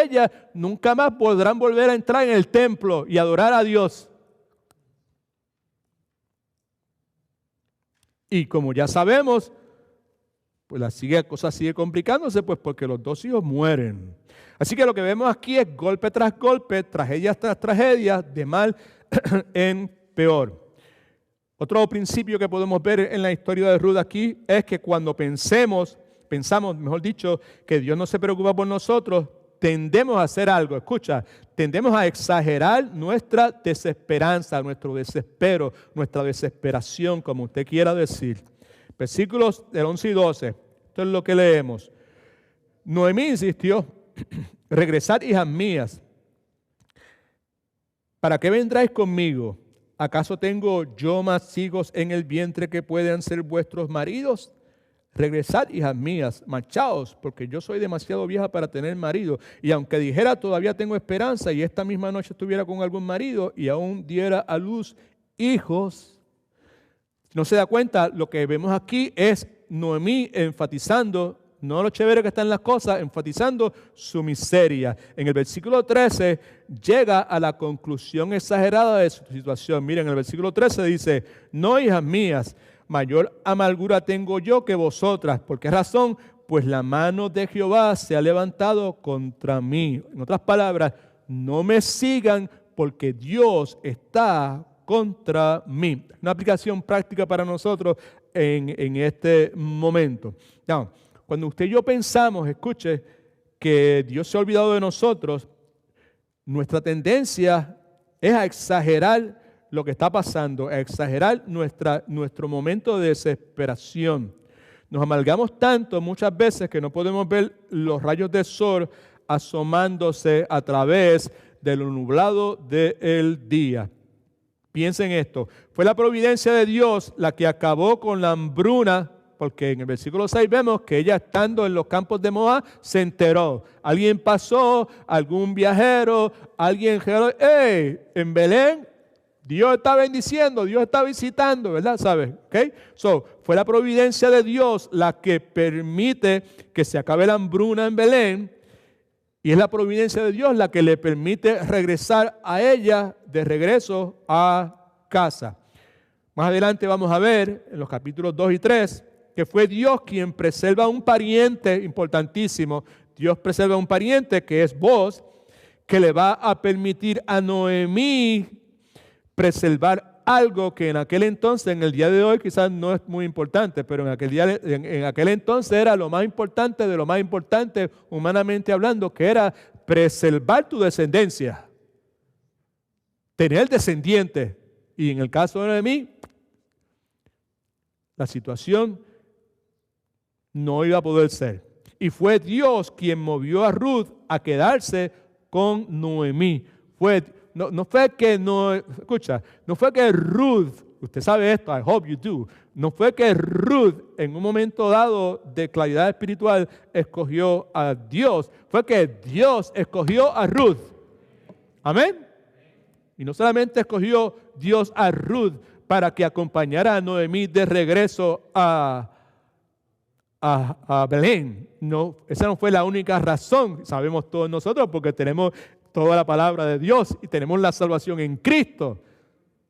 ella nunca más podrán volver a entrar en el templo y adorar a Dios. Y como ya sabemos, pues la cosa sigue complicándose, pues porque los dos hijos mueren. Así que lo que vemos aquí es golpe tras golpe, tragedia tras tragedia, de mal en peor. Otro principio que podemos ver en la historia de Ruth aquí es que cuando pensamos, mejor dicho, que Dios no se preocupa por nosotros, tendemos a hacer algo. Escucha, tendemos a exagerar nuestra desesperanza, nuestro desespero, nuestra desesperación, como usted quiera decir. Versículos del 11 y 12. Esto es lo que leemos. Noemí insistió, regresad, hijas mías. ¿Para qué vendráis conmigo? ¿Acaso tengo yo más hijos en el vientre que puedan ser vuestros maridos? Regresad, hijas mías, marchaos, porque yo soy demasiado vieja para tener marido. Y aunque dijera todavía tengo esperanza y esta misma noche estuviera con algún marido y aún diera a luz hijos, no se da cuenta, lo que vemos aquí es Noemí enfatizando, no lo chévere que están las cosas, enfatizando su miseria. En el versículo 13 llega a la conclusión exagerada de su situación. Miren, en el versículo 13 dice, no, hijas mías, mayor amargura tengo yo que vosotras. ¿Por qué razón? Pues la mano de Jehová se ha levantado contra mí. En otras palabras, no me sigan porque Dios está contra mí. Una aplicación práctica para nosotros en este momento. Now, cuando usted y yo pensamos, escuche, que Dios se ha olvidado de nosotros, nuestra tendencia es a exagerar lo que está pasando, a exagerar nuestro momento de desesperación. Nos amargamos tanto muchas veces que no podemos ver los rayos del sol asomándose a través de lo nublado del día. Piensen esto, fue la providencia de Dios la que acabó con la hambruna, porque en el versículo 6 vemos que ella estando en los campos de Moab se enteró. Alguien pasó, algún viajero, alguien dijo, ¡hey! En Belén Dios está bendiciendo, Dios está visitando, ¿verdad? ¿Sabes? ¿Okay? Fue la providencia de Dios la que permite que se acabe la hambruna en Belén y es la providencia de Dios la que le permite regresar a ella de regreso a casa. Más adelante vamos a ver en los capítulos 2 y 3 que fue Dios quien preserva a un pariente importantísimo. Dios preserva a un pariente que es vos, que le va a permitir a Noemí preservar algo que en aquel entonces, en el día de hoy quizás no es muy importante, pero en aquel entonces era lo más importante de lo más importante humanamente hablando, que era preservar tu descendencia, tener descendientes. Y en el caso de Noemí, la situación no iba a poder ser. Y fue Dios quien movió a Ruth a quedarse con Noemí. No fue que Ruth, usted sabe esto, I hope you do, no fue que Ruth en un momento dado de claridad espiritual escogió a Dios, fue que Dios escogió a Ruth. Amén. Y no solamente escogió Dios a Ruth para que acompañara a Noemí de regreso a Belén. No, esa no fue la única razón, sabemos todos nosotros, porque tenemos toda la palabra de Dios y tenemos la salvación en Cristo.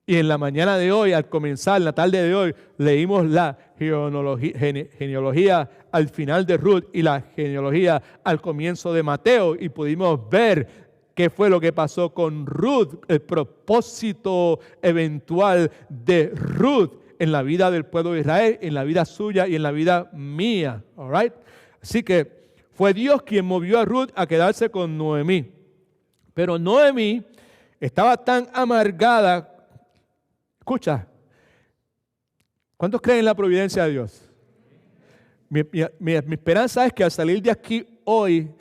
Y en la mañana de hoy, al comenzar, en la tarde de hoy, leímos la genealogía al final de Ruth y la genealogía al comienzo de Mateo y pudimos ver qué fue lo que pasó con Ruth, el propósito eventual de Ruth en la vida del pueblo de Israel, en la vida suya y en la vida mía. All right? Así que fue Dios quien movió a Ruth a quedarse con Noemí. Pero Noemí estaba tan amargada. Escucha, ¿cuántos creen en la providencia de Dios? Mi esperanza es que al salir de aquí hoy,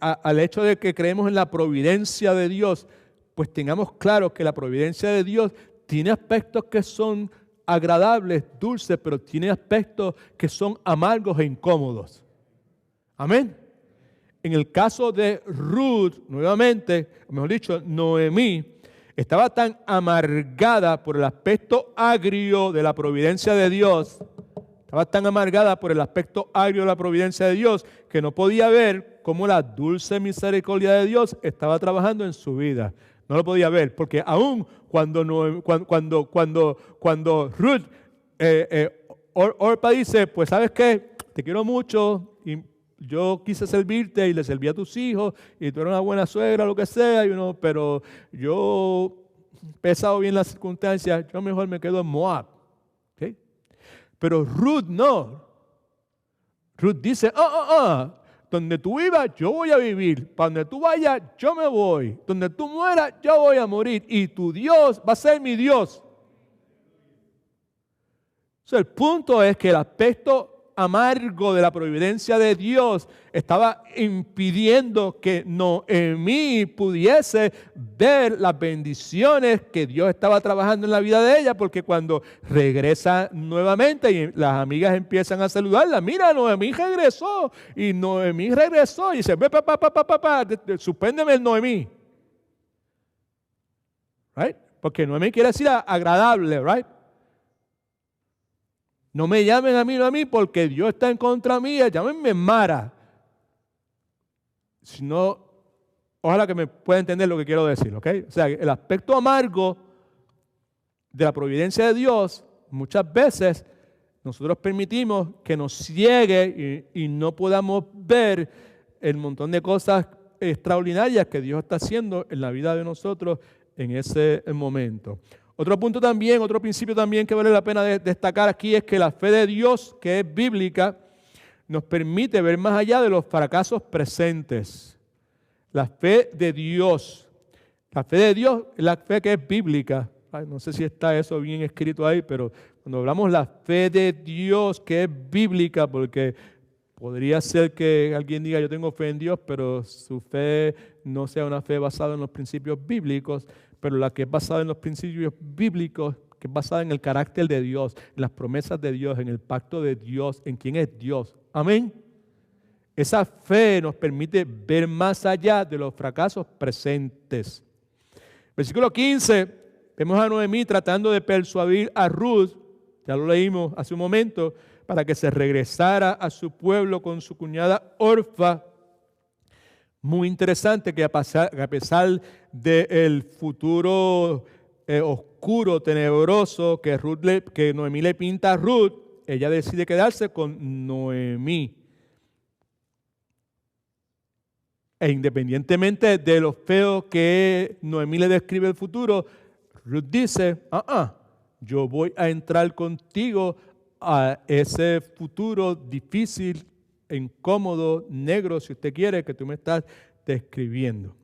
al hecho de que creemos en la providencia de Dios, pues tengamos claro que la providencia de Dios tiene aspectos que son agradables, dulces, pero tiene aspectos que son amargos e incómodos. Amén. En el caso de Ruth, nuevamente, mejor dicho, Noemí, estaba tan amargada por el aspecto agrio de la providencia de Dios, estaba tan amargada por el aspecto agrio de la providencia de Dios, que no podía ver cómo la dulce misericordia de Dios estaba trabajando en su vida. No lo podía ver, porque aún cuando Ruth, Orpa dice, pues ¿sabes qué? Te quiero mucho y yo quise servirte y le serví a tus hijos y tú eres una buena suegra, lo que sea, pero yo pesado bien las circunstancias, yo mejor me quedo en Moab. ¿Okay? Pero Ruth no. Ruth dice, donde tú vivas, yo voy a vivir. Para donde tú vayas, yo me voy. Donde tú mueras, yo voy a morir. Y tu Dios va a ser mi Dios. El punto es que el aspecto amargo de la providencia de Dios estaba impidiendo que Noemí pudiese ver las bendiciones que Dios estaba trabajando en la vida de ella, porque cuando regresa nuevamente y las amigas empiezan a saludarla, mira, Noemí regresó, y dice, suspéndeme el Noemí, right? Porque Noemí quiere decir agradable, right? No me llamen a mí porque Dios está en contra mía, llámenme Mara. Si no, ojalá que me pueda entender lo que quiero decir, ¿ok? O sea, el aspecto amargo de la providencia de Dios, muchas veces nosotros permitimos que nos ciegue y no podamos ver el montón de cosas extraordinarias que Dios está haciendo en la vida de nosotros en ese momento. Otro punto también, otro principio también que vale la pena destacar aquí es que la fe de Dios, que es bíblica, nos permite ver más allá de los fracasos presentes. La fe de Dios es la fe que es bíblica. Ay, no sé si está eso bien escrito ahí, pero cuando hablamos la fe de Dios, que es bíblica, porque podría ser que alguien diga yo tengo fe en Dios, pero su fe no sea una fe basada en los principios bíblicos, pero la que es basada en los principios bíblicos, que es basada en el carácter de Dios, en las promesas de Dios, en el pacto de Dios, en quién es Dios. Amén. Esa fe nos permite ver más allá de los fracasos presentes. Versículo 15, vemos a Noemí tratando de persuadir a Ruth, ya lo leímos hace un momento, para que se regresara a su pueblo con su cuñada Orfa. Muy interesante que a pesar del futuro oscuro, tenebroso que Noemí le pinta a Ruth, ella decide quedarse con Noemí. E independientemente de lo feo que Noemí le describe el futuro, Ruth dice, yo voy a entrar contigo a ese futuro difícil, incómodo, negro, si usted quiere, que tú me estás describiendo.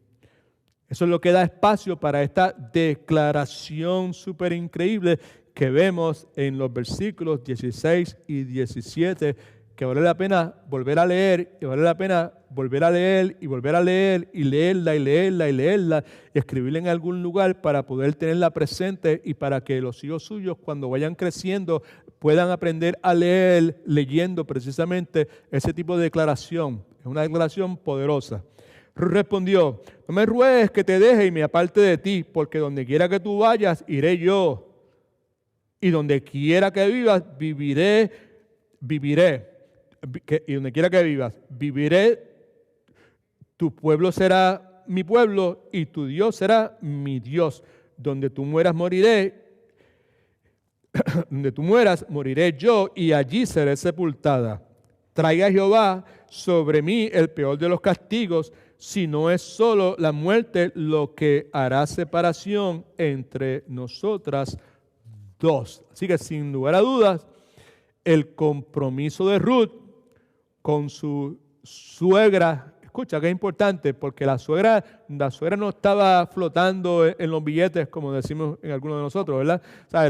Eso es lo que da espacio para esta declaración súper increíble que vemos en los versículos 16 y 17, que vale la pena volver a leer, y vale la pena volver a leer y volver a leer y leerla y leerla y leerla y escribirla en algún lugar para poder tenerla presente y para que los hijos suyos cuando vayan creciendo puedan aprender a leer leyendo precisamente ese tipo de declaración. Es una declaración poderosa. Ruth respondió, no me ruegues que te deje y me aparte de ti, porque donde quiera que tú vayas, iré yo. Y donde quiera que vivas, viviré. Y donde quiera que vivas, viviré. Tu pueblo será mi pueblo y tu Dios será mi Dios. Donde tú mueras, moriré. Donde tú mueras, moriré yo y allí seré sepultada. Traiga Jehová sobre mí el peor de los castigos, si no es solo la muerte lo que hará separación entre nosotras dos. Así que sin lugar a dudas, el compromiso de Ruth con su suegra, escucha que es importante, porque la suegra no estaba flotando en los billetes, como decimos en algunos de nosotros, ¿verdad? O sea,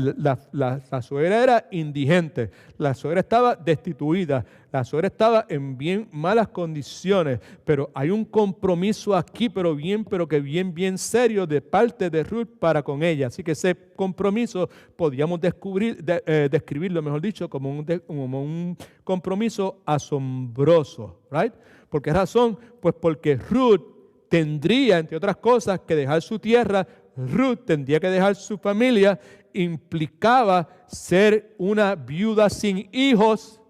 la suegra era indigente, la suegra estaba destituida, la suegra estaba en bien malas condiciones, pero hay un compromiso aquí, pero bien serio de parte de Ruth para con ella. Así que ese compromiso podríamos describirlo, mejor dicho, como un compromiso asombroso, ¿right? ¿Por qué razón? Pues porque Ruth tendría, entre otras cosas, que dejar su tierra. Ruth tendría que dejar su familia. Implicaba ser una viuda sin hijos,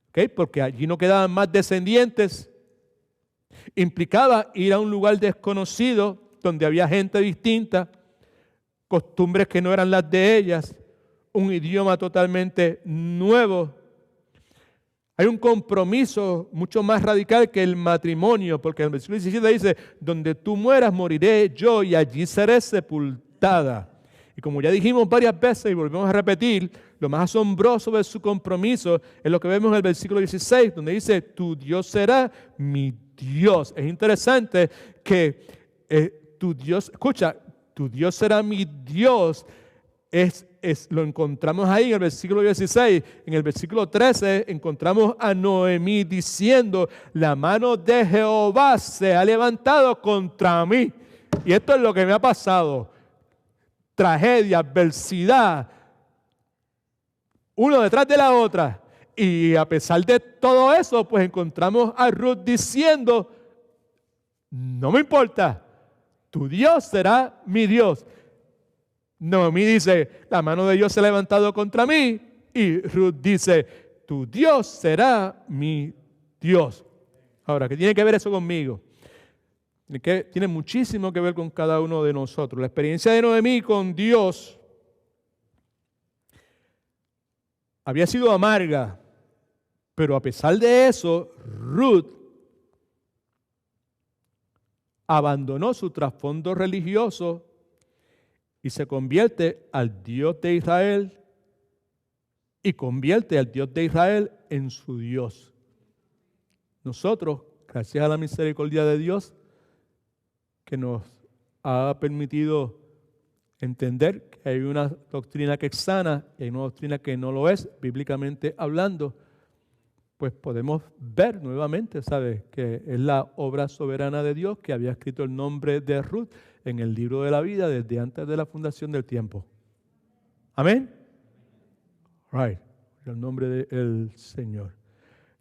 ¿okay? Porque allí no quedaban más descendientes. Implicaba ir a un lugar desconocido, donde había gente distinta, costumbres que no eran las de ellas, un idioma totalmente nuevo. Hay un compromiso mucho más radical que el matrimonio, porque en el versículo 17 dice, donde tú mueras, moriré yo y allí seré sepultada. Y como ya dijimos varias veces y volvemos a repetir, lo más asombroso de su compromiso es lo que vemos en el versículo 16, donde dice, tu Dios será mi Dios. Es interesante que tu Dios, escucha, tu Dios será mi Dios, lo encontramos ahí en el versículo 16. En el versículo 13 encontramos a Noemí diciendo, la mano de Jehová se ha levantado contra mí. Y esto es lo que me ha pasado. Tragedia, adversidad, uno detrás de la otra. Y a pesar de todo eso, pues encontramos a Ruth diciendo, no me importa, tu Dios será mi Dios. Noemí dice, la mano de Dios se ha levantado contra mí. Y Ruth dice, tu Dios será mi Dios. Ahora, ¿qué tiene que ver eso conmigo? Tiene muchísimo que ver con cada uno de nosotros. La experiencia de Noemí con Dios había sido amarga, pero a pesar de eso, Ruth abandonó su trasfondo religioso y se convierte al Dios de Israel y convierte al Dios de Israel en su Dios. Nosotros, gracias a la misericordia de Dios, que nos ha permitido entender que hay una doctrina que es sana y hay una doctrina que no lo es, bíblicamente hablando, pues podemos ver nuevamente, ¿sabes?, que es la obra soberana de Dios que había escrito el nombre de Ruth en el libro de la vida desde antes de la fundación del tiempo. Amén. Right. En el nombre del Señor.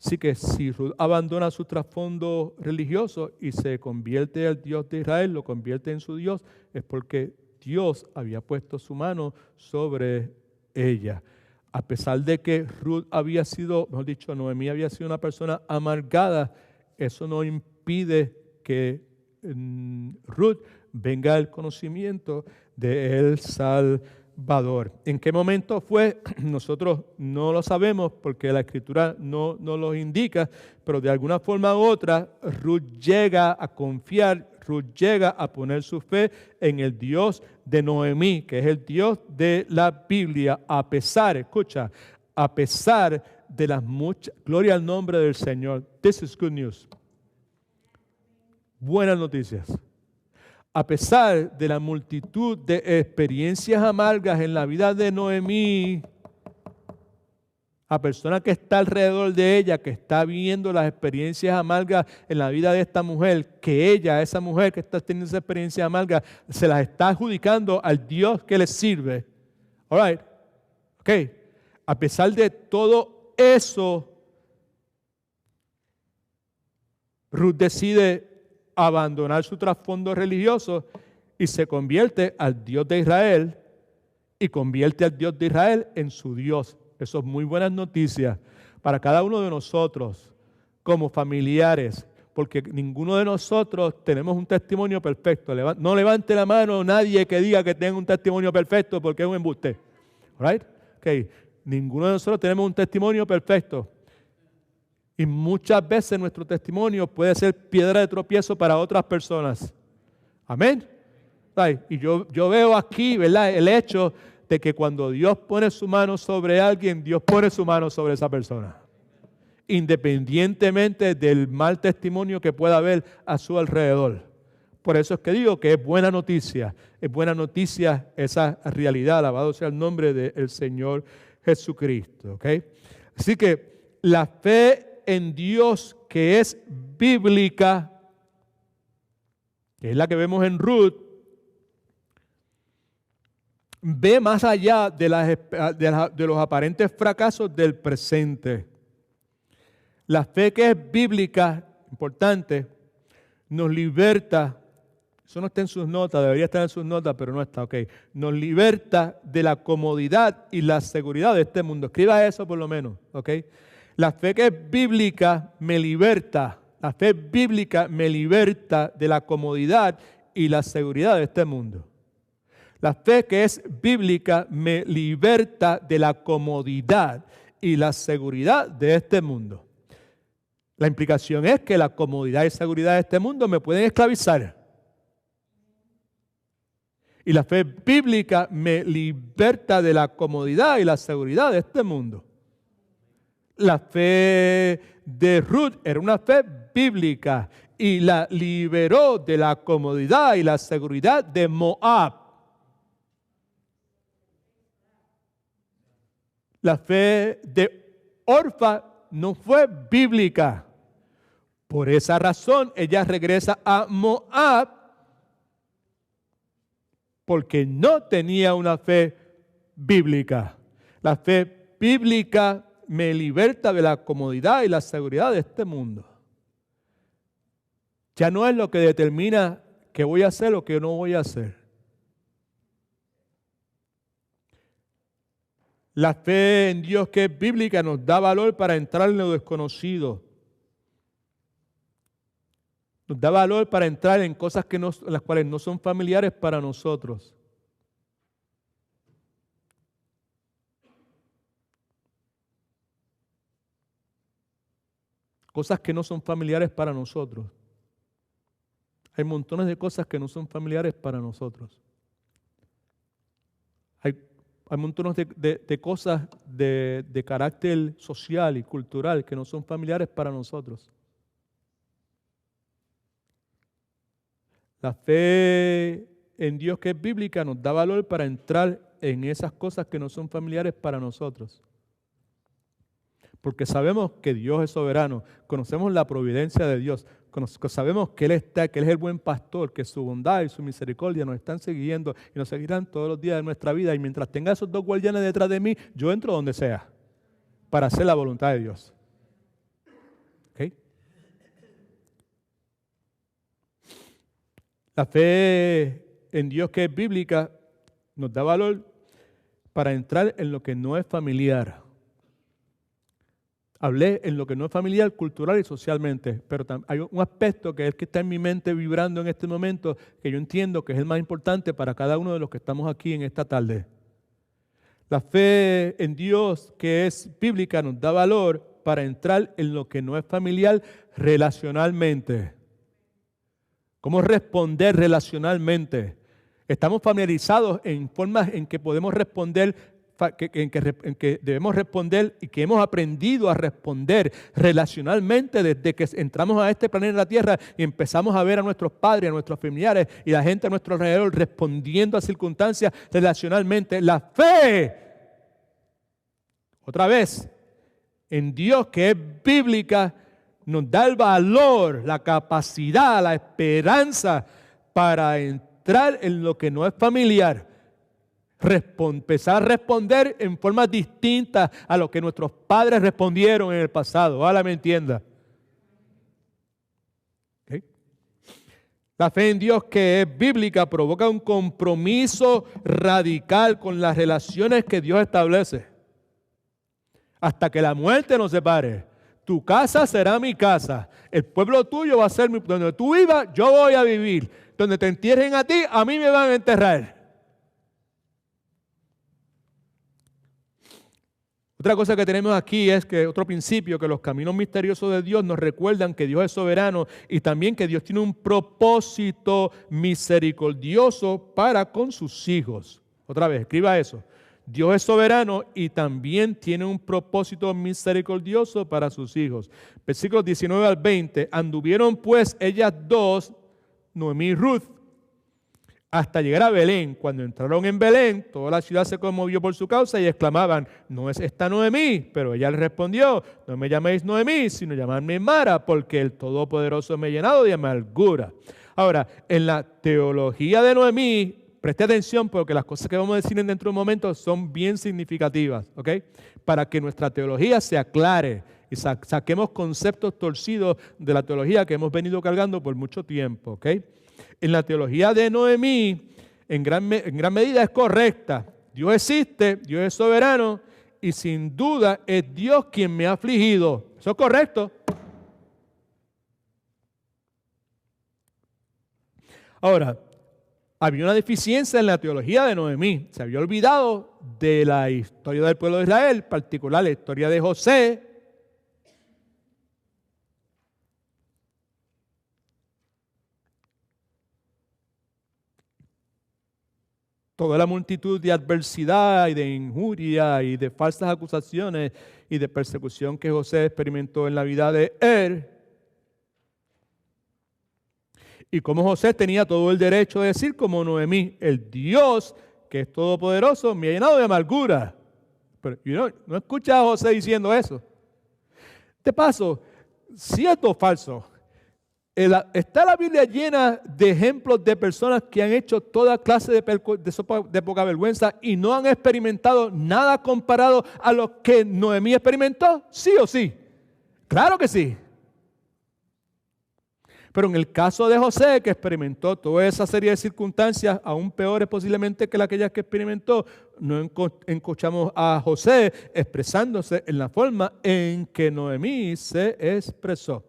Así que si Ruth abandona su trasfondo religioso y se convierte al Dios de Israel, lo convierte en su Dios, es porque Dios había puesto su mano sobre ella. A pesar de que Ruth había sido, mejor dicho, Noemí había sido una persona amargada, eso no impide que Ruth venga al conocimiento del Salvador. ¿En qué momento fue? Nosotros no lo sabemos porque la Escritura no lo indica, pero de alguna forma u otra Ruth llega a confiar, Ruth llega a poner su fe en el Dios de Noemí, que es el Dios de la Biblia, a pesar, escucha, a pesar de las muchas, gloria al nombre del Señor. This is good news. Buenas noticias. A pesar de la multitud de experiencias amargas en la vida de Noemí, a persona que está alrededor de ella, que está viendo las experiencias amargas en la vida de esta mujer, que ella, esa mujer que está teniendo esa experiencia amarga, se las está adjudicando al Dios que le sirve. All right. Ok. A pesar de todo eso, Ruth decide abandonar su trasfondo religioso y se convierte al Dios de Israel y convierte al Dios de Israel en su Dios. Eso es muy buenas noticias para cada uno de nosotros como familiares, porque ninguno de nosotros tenemos un testimonio perfecto. No levante la mano nadie que diga que tenga un testimonio perfecto porque es un embuste. Right? Okay. Ninguno de nosotros tenemos un testimonio perfecto. Y muchas veces nuestro testimonio puede ser piedra de tropiezo para otras personas. Amén. Right. Y yo veo aquí, ¿verdad?, el hecho de que cuando Dios pone su mano sobre alguien, Dios pone su mano sobre esa persona. Independientemente del mal testimonio que pueda haber a su alrededor. Por eso es que digo que es buena noticia esa realidad. Alabado sea el nombre del Señor Jesucristo. ¿Okay? Así que la fe en Dios que es bíblica, que es la que vemos en Ruth, ve más allá de los aparentes fracasos del presente. La fe que es bíblica, importante, nos liberta. Eso no está en sus notas, debería estar en sus notas, pero no está, ok. Nos liberta de la comodidad y la seguridad de este mundo. Escriba eso por lo menos, ok. La fe que es bíblica me liberta. La fe bíblica me liberta de la comodidad y la seguridad de este mundo. La fe que es bíblica me liberta de la comodidad y la seguridad de este mundo. La implicación es que la comodidad y seguridad de este mundo me pueden esclavizar. Y la fe bíblica me liberta de la comodidad y la seguridad de este mundo. La fe de Ruth era una fe bíblica y la liberó de la comodidad y la seguridad de Moab. La fe de Orfa no fue bíblica. Por esa razón, ella regresa a Moab porque no tenía una fe bíblica. La fe bíblica me liberta de la comodidad y la seguridad de este mundo. Ya no es lo que determina qué voy a hacer o qué no voy a hacer. La fe en Dios que es bíblica nos da valor para entrar en lo desconocido. Nos da valor para entrar en cosas las cuales no son familiares para nosotros. Cosas que no son familiares para nosotros. Hay montones de cosas que no son familiares para nosotros. Hay montones de cosas de carácter social y cultural que no son familiares para nosotros. La fe en Dios que es bíblica nos da valor para entrar en esas cosas que no son familiares para nosotros. Porque sabemos que Dios es soberano, conocemos la providencia de Dios, sabemos que Él está, que Él es el buen pastor, que su bondad y su misericordia nos están siguiendo y nos seguirán todos los días de nuestra vida. Y mientras tenga esos dos guardianes detrás de mí, yo entro donde sea para hacer la voluntad de Dios. ¿Okay? La fe en Dios que es bíblica nos da valor para entrar en lo que no es familiar. Hablé en lo que no es familiar, cultural y socialmente, pero hay un aspecto que es el que está en mi mente vibrando en este momento, que yo entiendo que es el más importante para cada uno de los que estamos aquí en esta tarde. La fe en Dios que es bíblica nos da valor para entrar en lo que no es familiar relacionalmente. ¿Cómo responder relacionalmente? Estamos familiarizados en formas en que podemos responder, en que debemos responder y que hemos aprendido a responder relacionalmente desde que entramos a este planeta Tierra y empezamos a ver a nuestros padres, a nuestros familiares y a la gente a nuestro alrededor respondiendo a circunstancias relacionalmente. La fe, otra vez, en Dios que es bíblica, nos da el valor, la capacidad, la esperanza para entrar en lo que no es familiar. Empezar a responder en forma distinta a lo que nuestros padres respondieron en el pasado. Ojalá me entienda. ¿Okay? La fe en Dios que es bíblica provoca un compromiso radical con las relaciones que Dios establece. Hasta que la muerte nos separe. Tu casa será mi casa. El pueblo tuyo va a ser mi... Donde tú vivas, yo voy a vivir. Donde te entierren a ti, a mí me van a enterrar. Otra cosa que tenemos aquí es que otro principio, que los caminos misteriosos de Dios nos recuerdan que Dios es soberano y también que Dios tiene un propósito misericordioso para con sus hijos. Otra vez, escriba eso. Dios es soberano y también tiene un propósito misericordioso para sus hijos. Versículos 19 al 20. Anduvieron pues ellas dos, Noemí y Ruth, hasta llegar a Belén. Cuando entraron en Belén, toda la ciudad se conmovió por su causa y exclamaban: ¿no es esta Noemí? Pero ella les respondió: no me llaméis Noemí, sino llamadme Mara, porque el Todopoderoso me ha llenado de amargura. Ahora, en la teología de Noemí, preste atención porque las cosas que vamos a decir dentro de un momento son bien significativas, ¿ok? Para que nuestra teología se aclare y saquemos conceptos torcidos de la teología que hemos venido cargando por mucho tiempo, ¿ok? En la teología de Noemí, en gran medida es correcta. Dios existe, Dios es soberano y sin duda es Dios quien me ha afligido. Eso es correcto. Ahora, había una deficiencia en la teología de Noemí. Se había olvidado de la historia del pueblo de Israel, en particular la historia de José. toda la multitud de adversidad y de injuria y de falsas acusaciones y de persecución que José experimentó en la vida de él. Y como José tenía todo el derecho de decir como Noemí, el Dios que es todopoderoso me ha llenado de amargura. Pero no escucha a José diciendo eso. De paso, cierto o falso, está la Biblia llena de ejemplos de personas que han hecho toda clase de poca vergüenza y no han experimentado nada comparado a lo que Noemí experimentó, ¿sí o sí? Claro que sí. Pero en el caso de José, que experimentó toda esa serie de circunstancias, aún peores posiblemente que aquellas que experimentó, no escuchamos a José expresándose en la forma en que Noemí se expresó.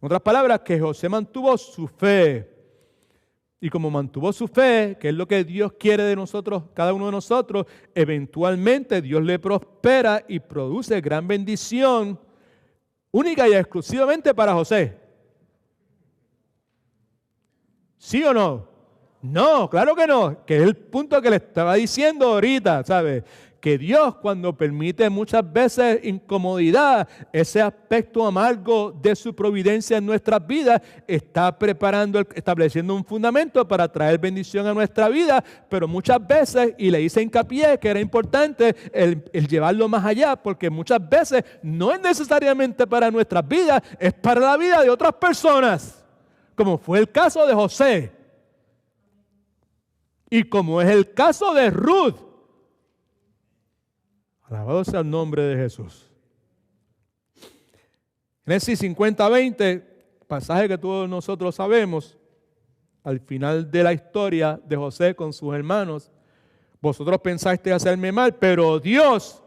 En otras palabras, que José mantuvo su fe. Y como mantuvo su fe, que es lo que Dios quiere de nosotros, cada uno de nosotros, eventualmente Dios le prospera y produce gran bendición, única y exclusivamente para José. ¿Sí o no? No, claro que no, que es el punto que le estaba diciendo ahorita, ¿sabes? Que Dios, cuando permite muchas veces incomodidad, ese aspecto amargo de su providencia en nuestras vidas, está estableciendo un fundamento para traer bendición a nuestra vida, pero muchas veces, y le hice hincapié que era importante el llevarlo más allá, porque muchas veces no es necesariamente para nuestras vidas, es para la vida de otras personas. Como fue el caso de José y como es el caso de Ruth. Alabado sea el nombre de Jesús. Génesis 50:20, pasaje que todos nosotros sabemos, al final de la historia de José con sus hermanos, vosotros pensaste hacerme mal, pero Dios,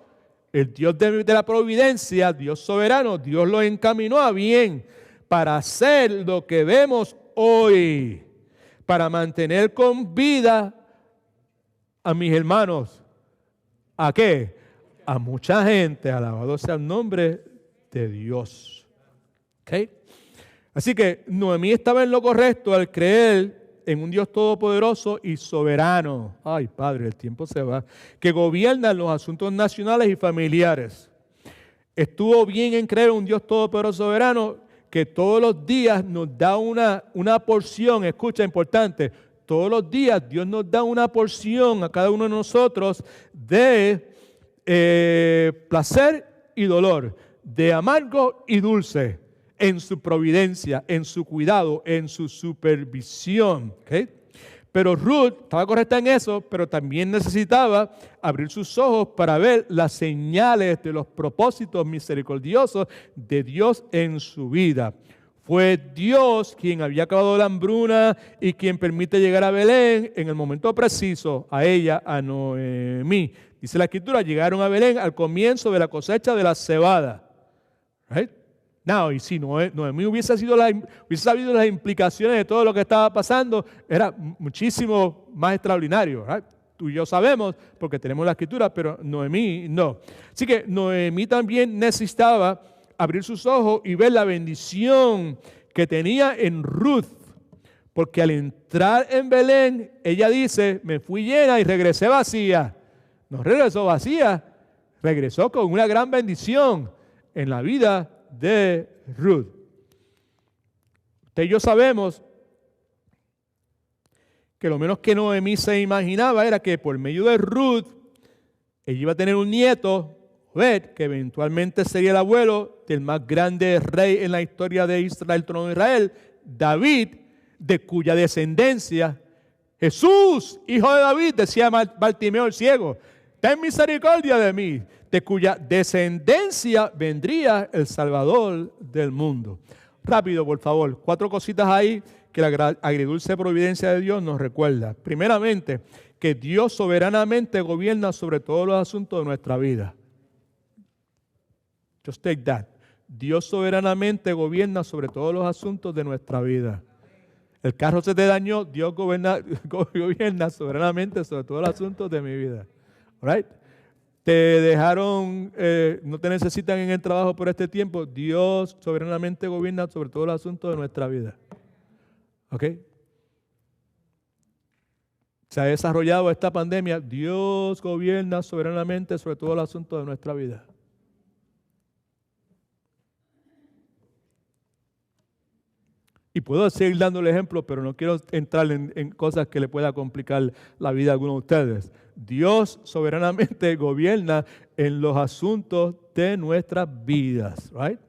el Dios de la providencia, Dios soberano, Dios lo encaminó a bien, para hacer lo que vemos hoy, para mantener con vida a mis hermanos. ¿A qué? A mucha gente. Alabado sea el nombre de Dios. ¿Okay? Así que Noemí estaba en lo correcto al creer en un Dios todopoderoso y soberano. Ay, Padre, el tiempo se va. Que gobierna los asuntos nacionales y familiares. Estuvo bien en creer en un Dios todopoderoso soberano que todos los días nos da una porción, escucha, importante, todos los días Dios nos da una porción a cada uno de nosotros de placer y dolor, de amargo y dulce, en su providencia, en su cuidado, en su supervisión. ¿Okay? Pero Ruth estaba correcta en eso, pero también necesitaba abrir sus ojos para ver las señales de los propósitos misericordiosos de Dios en su vida. Fue Dios quien había acabado la hambruna y quien permite llegar a Belén en el momento preciso, a ella, a Noemí. Dice la Escritura, llegaron a Belén al comienzo de la cosecha de la cebada. Right? No, y si Noemí hubiese sabido las implicaciones de todo lo que estaba pasando, era muchísimo más extraordinario. ¿Right? Tú y yo sabemos porque tenemos la Escritura, pero Noemí no. Así que Noemí también necesitaba abrir sus ojos y ver la bendición que tenía en Ruth. Porque al entrar en Belén, ella dice, me fui llena y regresé vacía. No regresó vacía, regresó con una gran bendición en la vida de Ruth. Usted y yo sabemos que lo menos que Noemí se imaginaba era que por medio de Ruth ella iba a tener un nieto, Obed, que eventualmente sería el abuelo del más grande rey en la historia de Israel, el trono de Israel, David, de cuya descendencia Jesús, hijo de David, decía Bartimeo el ciego, ten misericordia de mí, de cuya descendencia vendría el Salvador del mundo. Rápido, por favor, 4 cositas ahí que la agridulce providencia de Dios nos recuerda. Primeramente, que Dios soberanamente gobierna sobre todos los asuntos de nuestra vida. Just take that. Dios soberanamente gobierna sobre todos los asuntos de nuestra vida. El carro se te dañó, Dios gobierna soberanamente sobre todos los asuntos de mi vida. Right? Te dejaron, no te necesitan en el trabajo por este tiempo, Dios soberanamente gobierna sobre todos los asuntos de nuestra vida. ¿Ok? se ha desarrollado esta pandemia, Dios gobierna soberanamente sobre todo el asunto de nuestra vida. Y puedo seguir dándole ejemplos, pero no quiero entrar en cosas que le pueda complicar la vida a algunos de ustedes. Dios soberanamente gobierna en los asuntos de nuestras vidas, right?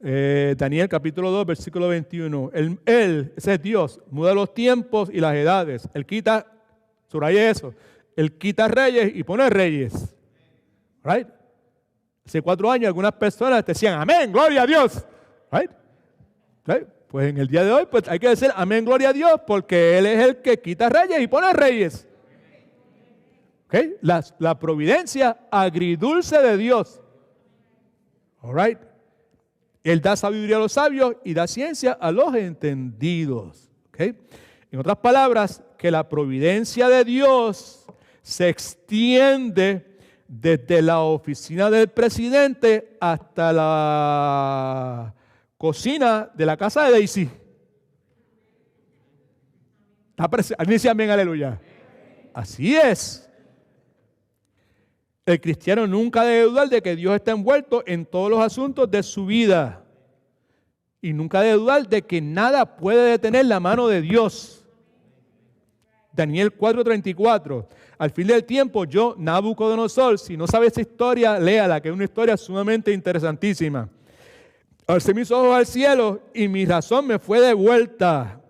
Daniel capítulo 2, versículo 21. Él, ese es Dios, muda los tiempos y las edades. Él quita, subraya eso, Él quita reyes y pone reyes. Right? Hace 4 años algunas personas decían, amén, gloria a Dios. Right? Right? Pues en el día de hoy pues hay que decir, amén, gloria a Dios, porque Él es el que quita reyes y pone reyes. Okay? La providencia agridulce de Dios. All right? Él da sabiduría a los sabios y da ciencia a los entendidos. ¿Okay? En otras palabras, que la providencia de Dios se extiende desde la oficina del presidente hasta la cocina de la casa de Daisy. ¿Alguien dice amén, aleluya? Así es. El cristiano nunca debe dudar de que Dios está envuelto en todos los asuntos de su vida. Y nunca debe dudar de que nada puede detener la mano de Dios. Daniel 4:34. Al fin del tiempo, yo, Nabucodonosor, si no sabe esa historia, léala, que es una historia sumamente interesantísima. Alcé mis ojos al cielo y mi razón me fue devuelta.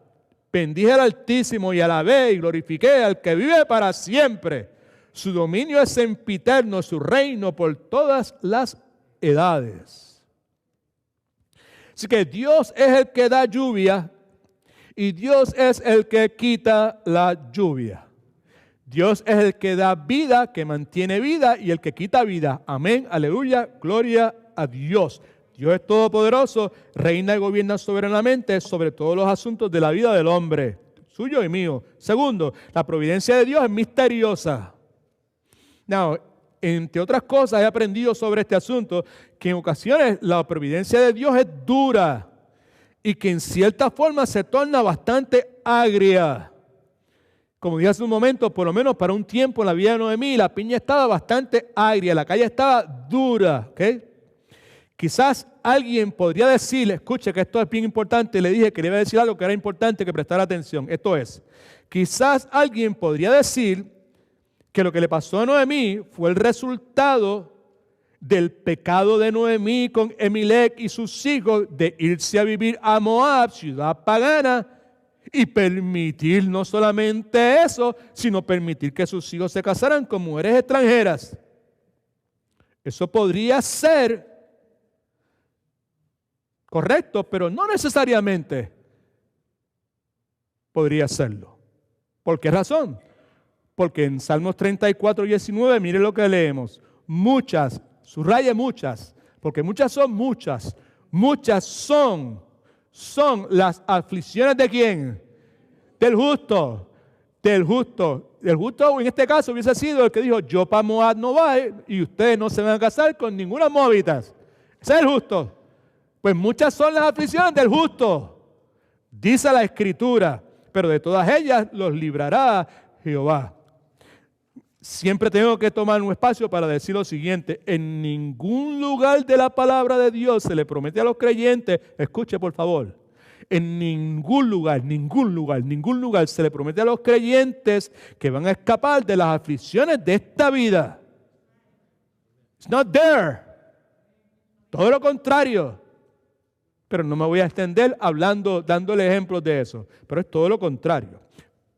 Bendije al Altísimo y alabé y glorifiqué al que vive para siempre. Su dominio es sempiterno, su reino por todas las edades. Así que Dios es el que da lluvia y Dios es el que quita la lluvia. Dios es el que da vida, que mantiene vida y el que quita vida. Amén, aleluya, gloria a Dios. Dios es todopoderoso, reina y gobierna soberanamente sobre todos los asuntos de la vida del hombre, suyo y mío. Segundo, la providencia de Dios es misteriosa. Now, entre otras cosas, he aprendido sobre este asunto que en ocasiones la providencia de Dios es dura y que en cierta forma se torna bastante agria. Como dije hace un momento, por lo menos para un tiempo en la vida de Noemí, la piña estaba bastante agria, la calle estaba dura. ¿Okay? Quizás alguien podría decirle, escuche que esto es bien importante, le dije que le iba a decir algo que era importante que prestara atención. Esto es, quizás alguien podría decir que lo que le pasó a Noemí fue el resultado del pecado de Noemí con Emelec y sus hijos de irse a vivir a Moab, ciudad pagana, y permitir no solamente eso, sino permitir que sus hijos se casaran con mujeres extranjeras. Eso podría ser correcto, pero no necesariamente podría serlo. ¿Por qué razón? Porque en Salmos 34:19, mire lo que leemos. Muchas, subraye muchas, porque muchas son las aflicciones ¿de quién? Del justo. El justo en este caso hubiese sido el que dijo, yo para Moab no voy y ustedes no se van a casar con ninguna moabitas. Ese es el justo. Pues muchas son las aflicciones del justo, dice la Escritura, pero de todas ellas los librará Jehová. Siempre tengo que tomar un espacio para decir lo siguiente. En ningún lugar de la palabra de Dios se le promete a los creyentes, escuche por favor, en ningún lugar se le promete a los creyentes que van a escapar de las aflicciones de esta vida. It's not there. Todo lo contrario. Pero no me voy a extender dándole ejemplos de eso. Pero es todo lo contrario.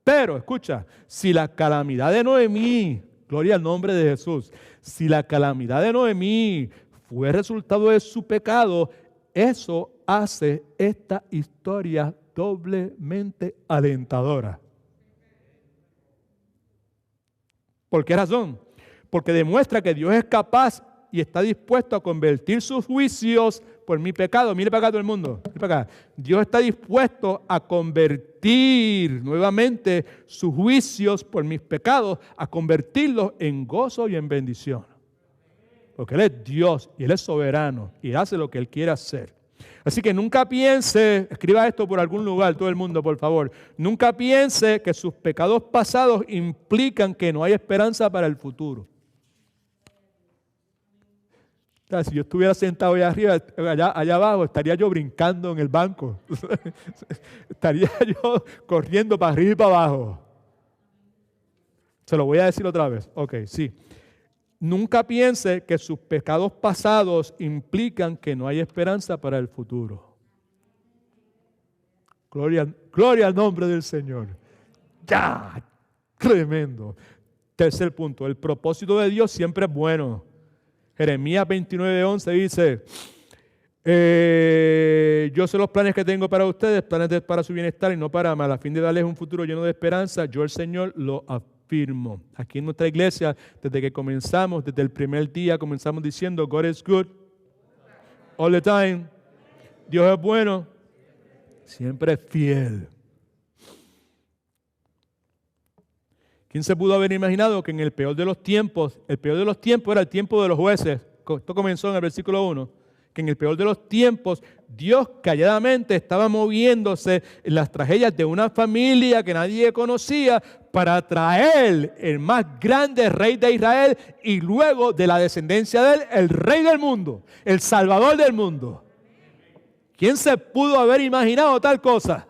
Pero, escucha, si la calamidad de Noemí, gloria al nombre de Jesús, si la calamidad de Noemí fue resultado de su pecado, eso hace esta historia doblemente alentadora. ¿Por qué razón? Porque demuestra que Dios es capaz y está dispuesto a convertir sus juicios por mi pecado. Mire para acá todo el mundo. Mire para acá. Dios está dispuesto a convertir nuevamente sus juicios por mis pecados, a convertirlos en gozo y en bendición. Porque Él es Dios y Él es soberano y hace lo que Él quiere hacer. Así que nunca piense, escriba esto por algún lugar, todo el mundo, por favor. Nunca piense que sus pecados pasados implican que no hay esperanza para el futuro. O sea, si yo estuviera sentado allá arriba, allá abajo, estaría yo brincando en el banco. Estaría yo corriendo para arriba y para abajo. Se lo voy a decir otra vez. Ok, sí. Nunca piense que sus pecados pasados implican que no hay esperanza para el futuro. Gloria al nombre del Señor. ¡Ya! Tremendo. Tercer punto, el propósito de Dios siempre es bueno. Jeremías 29:11 dice, yo sé los planes que tengo para ustedes, planes para su bienestar y no para mal, a fin de darles un futuro lleno de esperanza. Yo, el Señor, lo afirmo. Aquí en nuestra iglesia, desde que comenzamos, desde el primer día, comenzamos diciendo, God is good all the time. Dios es bueno, siempre es fiel. ¿Quién se pudo haber imaginado que en el peor de los tiempos era el tiempo de los jueces? Esto comenzó en el versículo 1. Que en el peor de los tiempos, Dios calladamente estaba moviéndose en las tragedias de una familia que nadie conocía para traer el más grande rey de Israel y luego de la descendencia de él, el rey del mundo, el salvador del mundo. ¿Quién se pudo haber imaginado tal cosa?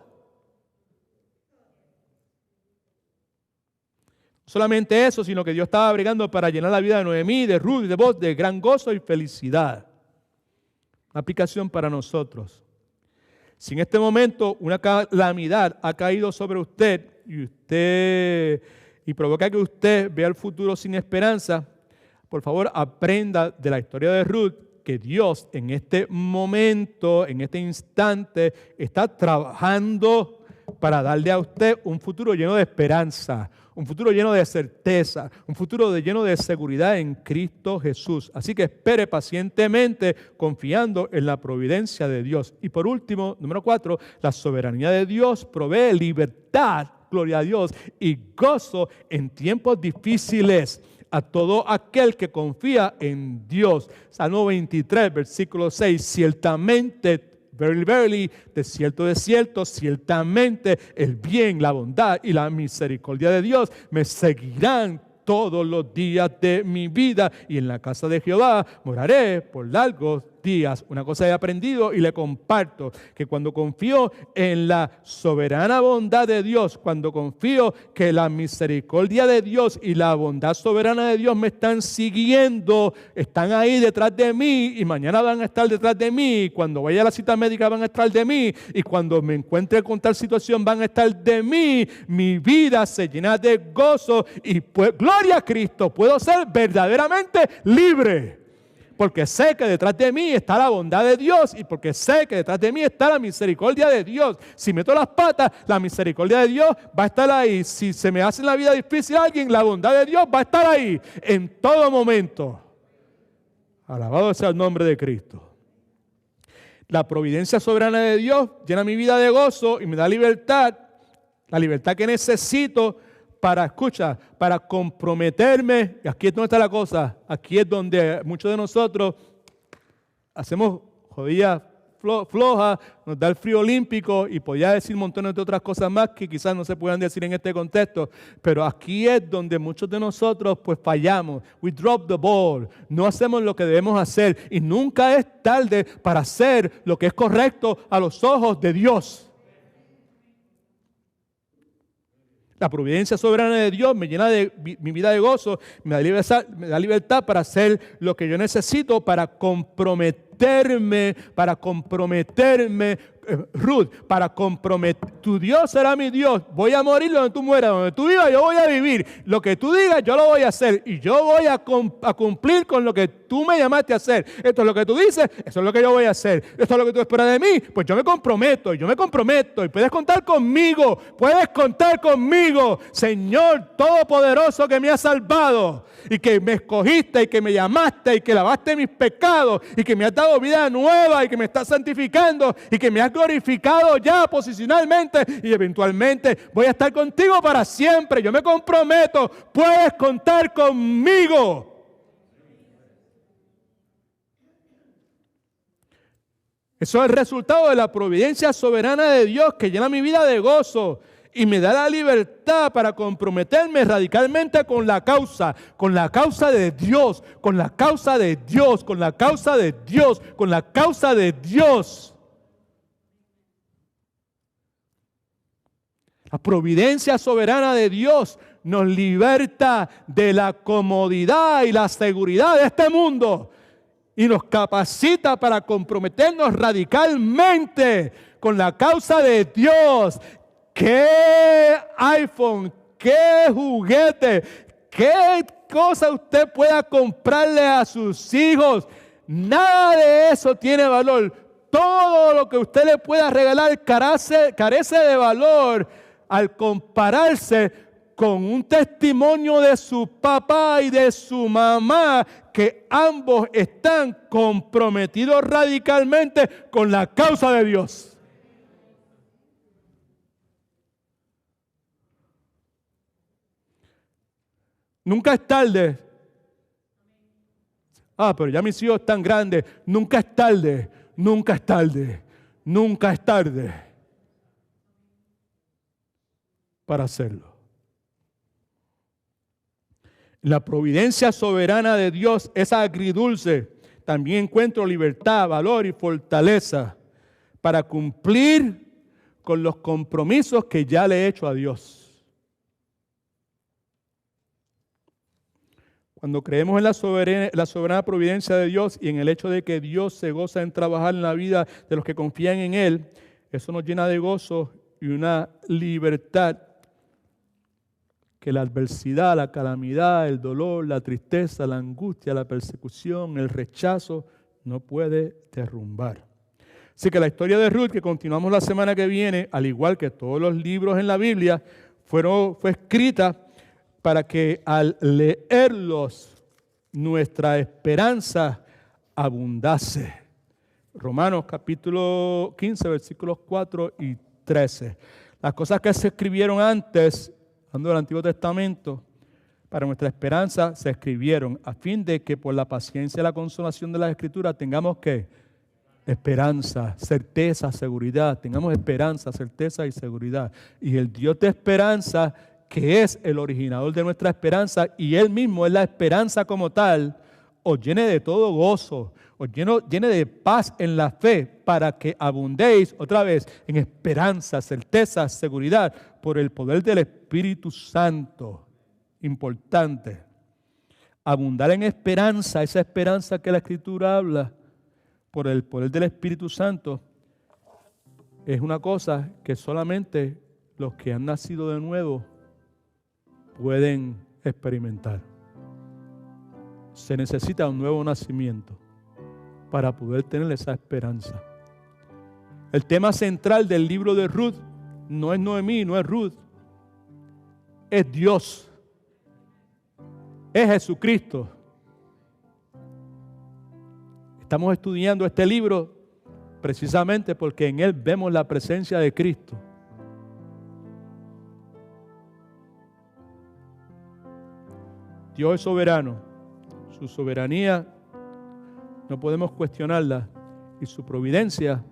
No solamente eso, sino que Dios estaba bregando para llenar la vida de Noemí, de Ruth y de Boaz de gran gozo y felicidad. Una aplicación para nosotros. Si en este momento una calamidad ha caído sobre usted y provoca que usted vea el futuro sin esperanza, por favor aprenda de la historia de Ruth que Dios en este momento, en este instante, está trabajando para darle a usted un futuro lleno de esperanza, un futuro lleno de certeza, un futuro lleno de seguridad en Cristo Jesús. Así que espere pacientemente confiando en la providencia de Dios. Y por último, número 4, la soberanía de Dios provee libertad, gloria a Dios, y gozo en tiempos difíciles a todo aquel que confía en Dios. Salmo 23, versículo 6, ciertamente, verily, verily, de cierto, ciertamente el bien, la bondad y la misericordia de Dios me seguirán todos los días de mi vida y en la casa de Jehová moraré por largos días. Una cosa he aprendido y le comparto, que cuando confío en la soberana bondad de Dios, cuando confío que la misericordia de Dios y la bondad soberana de Dios me están siguiendo, están ahí detrás de mí y mañana van a estar detrás de mí, y cuando vaya a la cita médica van a estar de mí y cuando me encuentre con tal situación van a estar de mí, mi vida se llena de gozo y pues, gloria a Cristo, puedo ser verdaderamente libre. Porque sé que detrás de mí está la bondad de Dios y porque sé que detrás de mí está la misericordia de Dios. Si meto las patas, la misericordia de Dios va a estar ahí. Si se me hace la vida difícil a alguien, la bondad de Dios va a estar ahí en todo momento. Alabado sea el nombre de Cristo. La providencia soberana de Dios llena mi vida de gozo y me da libertad, la libertad que necesito para comprometerme. Y aquí es donde está la cosa. Aquí es donde muchos de nosotros hacemos jodillas flojas, nos da el frío olímpico y podía decir montones de otras cosas más que quizás no se puedan decir en este contexto. Pero aquí es donde muchos de nosotros pues fallamos. We drop the ball. No hacemos lo que debemos hacer. Y nunca es tarde para hacer lo que es correcto a los ojos de Dios. La providencia soberana de Dios me llena de mi vida de gozo, me da libertad para hacer lo que yo necesito para comprometerme, Ruth, tu Dios será mi Dios, voy a morir donde tú mueras, donde tú vivas yo voy a vivir, lo que tú digas yo lo voy a hacer y yo voy a cumplir con lo que tú me llamaste a hacer. Esto es lo que tú dices, eso es lo que yo voy a hacer. Esto es lo que tú esperas de mí, pues yo me comprometo y puedes contar conmigo, Señor Todopoderoso que me has salvado y que me escogiste y que me llamaste y que lavaste mis pecados y que me has dado vida nueva y que me estás santificando y que me has glorificado ya posicionalmente y eventualmente voy a estar contigo para siempre. Yo me comprometo, puedes contar conmigo. Eso es el resultado de la providencia soberana de Dios que llena mi vida de gozo y me da la libertad para comprometerme radicalmente con la causa de Dios, con la causa de Dios, con la causa de Dios, con la causa de Dios. La providencia soberana de Dios nos liberta de la comodidad y la seguridad de este mundo y nos capacita para comprometernos radicalmente con la causa de Dios. ¿Qué iPhone, qué juguete, qué cosa usted pueda comprarle a sus hijos? Nada de eso tiene valor. Todo lo que usted le pueda regalar carece de valor al compararse con un testimonio de su papá y de su mamá, que ambos están comprometidos radicalmente con la causa de Dios. Nunca es tarde. Pero ya mis hijos están grandes. Nunca es tarde, nunca es tarde, nunca es tarde para hacerlo. La providencia soberana de Dios es agridulce. También encuentro libertad, valor y fortaleza para cumplir con los compromisos que ya le he hecho a Dios. Cuando creemos en la soberana providencia de Dios y en el hecho de que Dios se goza en trabajar en la vida de los que confían en Él, eso nos llena de gozo y una libertad que la adversidad, la calamidad, el dolor, la tristeza, la angustia, la persecución, el rechazo no puede derrumbar. Así que la historia de Ruth, que continuamos la semana que viene, al igual que todos los libros en la Biblia, fue escrita para que al leerlos nuestra esperanza abundase. Romanos capítulo 15, versículos 4 y 13. Las cosas que se escribieron antes, hablando del Antiguo Testamento, para nuestra esperanza se escribieron a fin de que por la paciencia y la consolación de las Escrituras tengamos ¿qué? Esperanza, certeza, seguridad. Tengamos esperanza, certeza y seguridad. Y el Dios de esperanza, que es el originador de nuestra esperanza y Él mismo es la esperanza como tal, os llene de todo gozo, os llene de paz en la fe para que abundéis otra vez en esperanza, certeza, seguridad por el poder del Espíritu Santo. Importante. Abundar en esperanza, esa esperanza que la Escritura habla por el poder del Espíritu Santo, es una cosa que solamente los que han nacido de nuevo pueden experimentar. Se necesita un nuevo nacimiento para poder tener esa esperanza. El tema central del libro de Ruth no es Noemí, no es Ruth, es Dios, es Jesucristo. Estamos estudiando este libro precisamente porque en él vemos la presencia de Cristo. Dios es soberano. Su soberanía no podemos cuestionarla. Y su providencia,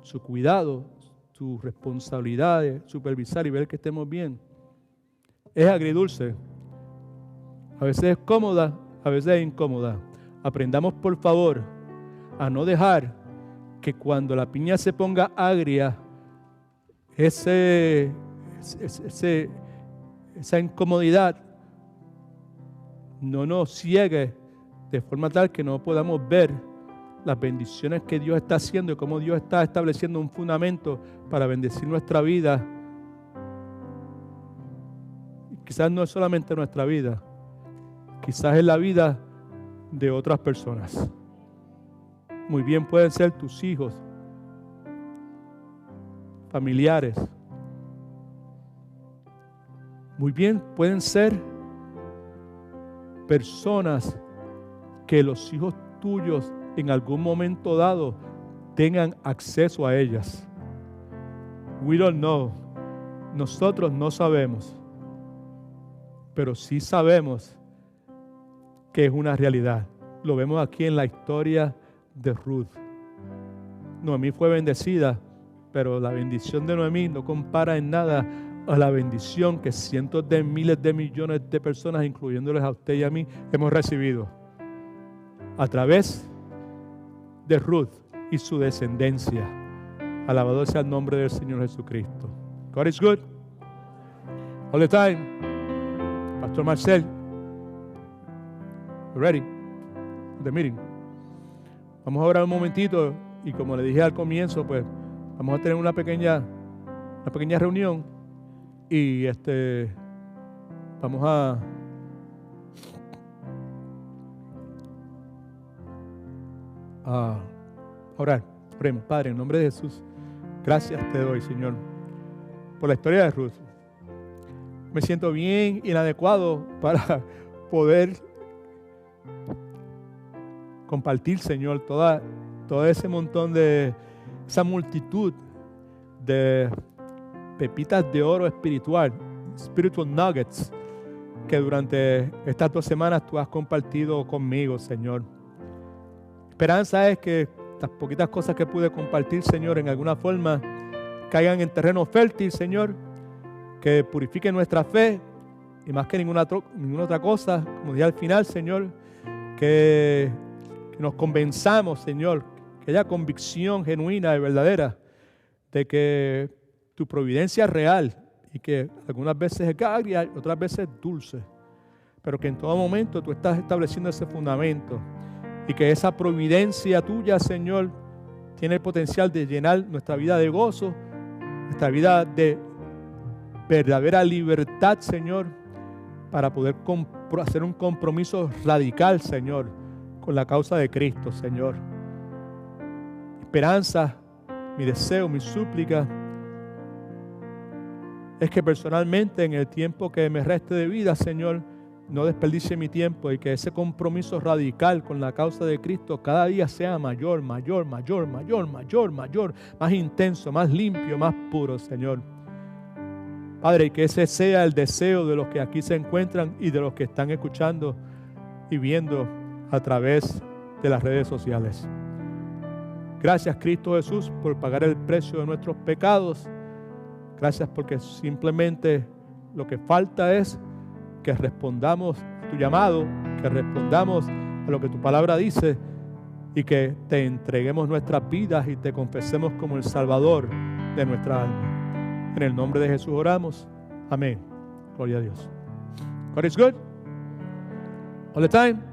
su cuidado, su responsabilidad de supervisar y ver que estemos bien, es agridulce. A veces es cómoda, a veces es incómoda. Aprendamos por favor a no dejar que cuando la piña se ponga agria, esa incomodidad no nos ciegue de forma tal que no podamos ver las bendiciones que Dios está haciendo y cómo Dios está estableciendo un fundamento para bendecir nuestra vida. Y quizás no es solamente nuestra vida, quizás es la vida de otras personas. Muy bien pueden ser tus hijos, familiares. Muy bien pueden ser personas que los hijos tuyos en algún momento dado tengan acceso a ellas. We don't know. Nosotros no sabemos, pero sí sabemos que es una realidad. Lo vemos aquí en la historia de Ruth. Noemí fue bendecida, pero la bendición de Noemí no compara en nada a la bendición que cientos de miles de millones de personas, incluyéndoles a usted y a mí, hemos recibido a través de Ruth y su descendencia. Alabado sea el nombre del Señor Jesucristo. God is good all the time. Pastor Marcel, you ready for the meeting? Vamos a orar un momentito y como le dije al comienzo, pues vamos a tener una pequeña reunión y vamos a orar. Oremos. Padre, en nombre de Jesús, gracias te doy, Señor, por la historia de Ruth. Me siento bien inadecuado para poder compartir, Señor, todo ese montón de esa multitud de pepitas de oro espiritual, spiritual nuggets, que durante estas 2 semanas tú has compartido conmigo, Señor. Esperanza es que estas poquitas cosas que pude compartir, Señor, en alguna forma caigan en terreno fértil, Señor, que purifiquen nuestra fe y más que ninguna otra cosa, como dije al final, Señor, que nos convenzamos, Señor, que haya convicción genuina y verdadera de que tu providencia es real y que algunas veces es agria y otras veces dulce, pero que en todo momento tú estás estableciendo ese fundamento y que esa providencia tuya, Señor, tiene el potencial de llenar nuestra vida de gozo, nuestra vida de verdadera libertad, Señor, para poder hacer un compromiso radical, Señor, con la causa de Cristo, Señor. Esperanza, mi deseo, mi súplica es que personalmente en el tiempo que me reste de vida, Señor, no desperdicie mi tiempo y que ese compromiso radical con la causa de Cristo cada día sea mayor, más intenso, más limpio, más puro, Señor. Padre, y que ese sea el deseo de los que aquí se encuentran y de los que están escuchando y viendo a través de las redes sociales. Gracias, Cristo Jesús, por pagar el precio de nuestros pecados. Gracias porque simplemente lo que falta es que respondamos a tu llamado, que respondamos a lo que tu palabra dice y que te entreguemos nuestras vidas y te confesemos como el Salvador de nuestra alma. En el nombre de Jesús oramos. Amén. Gloria a Dios. God is good all the time.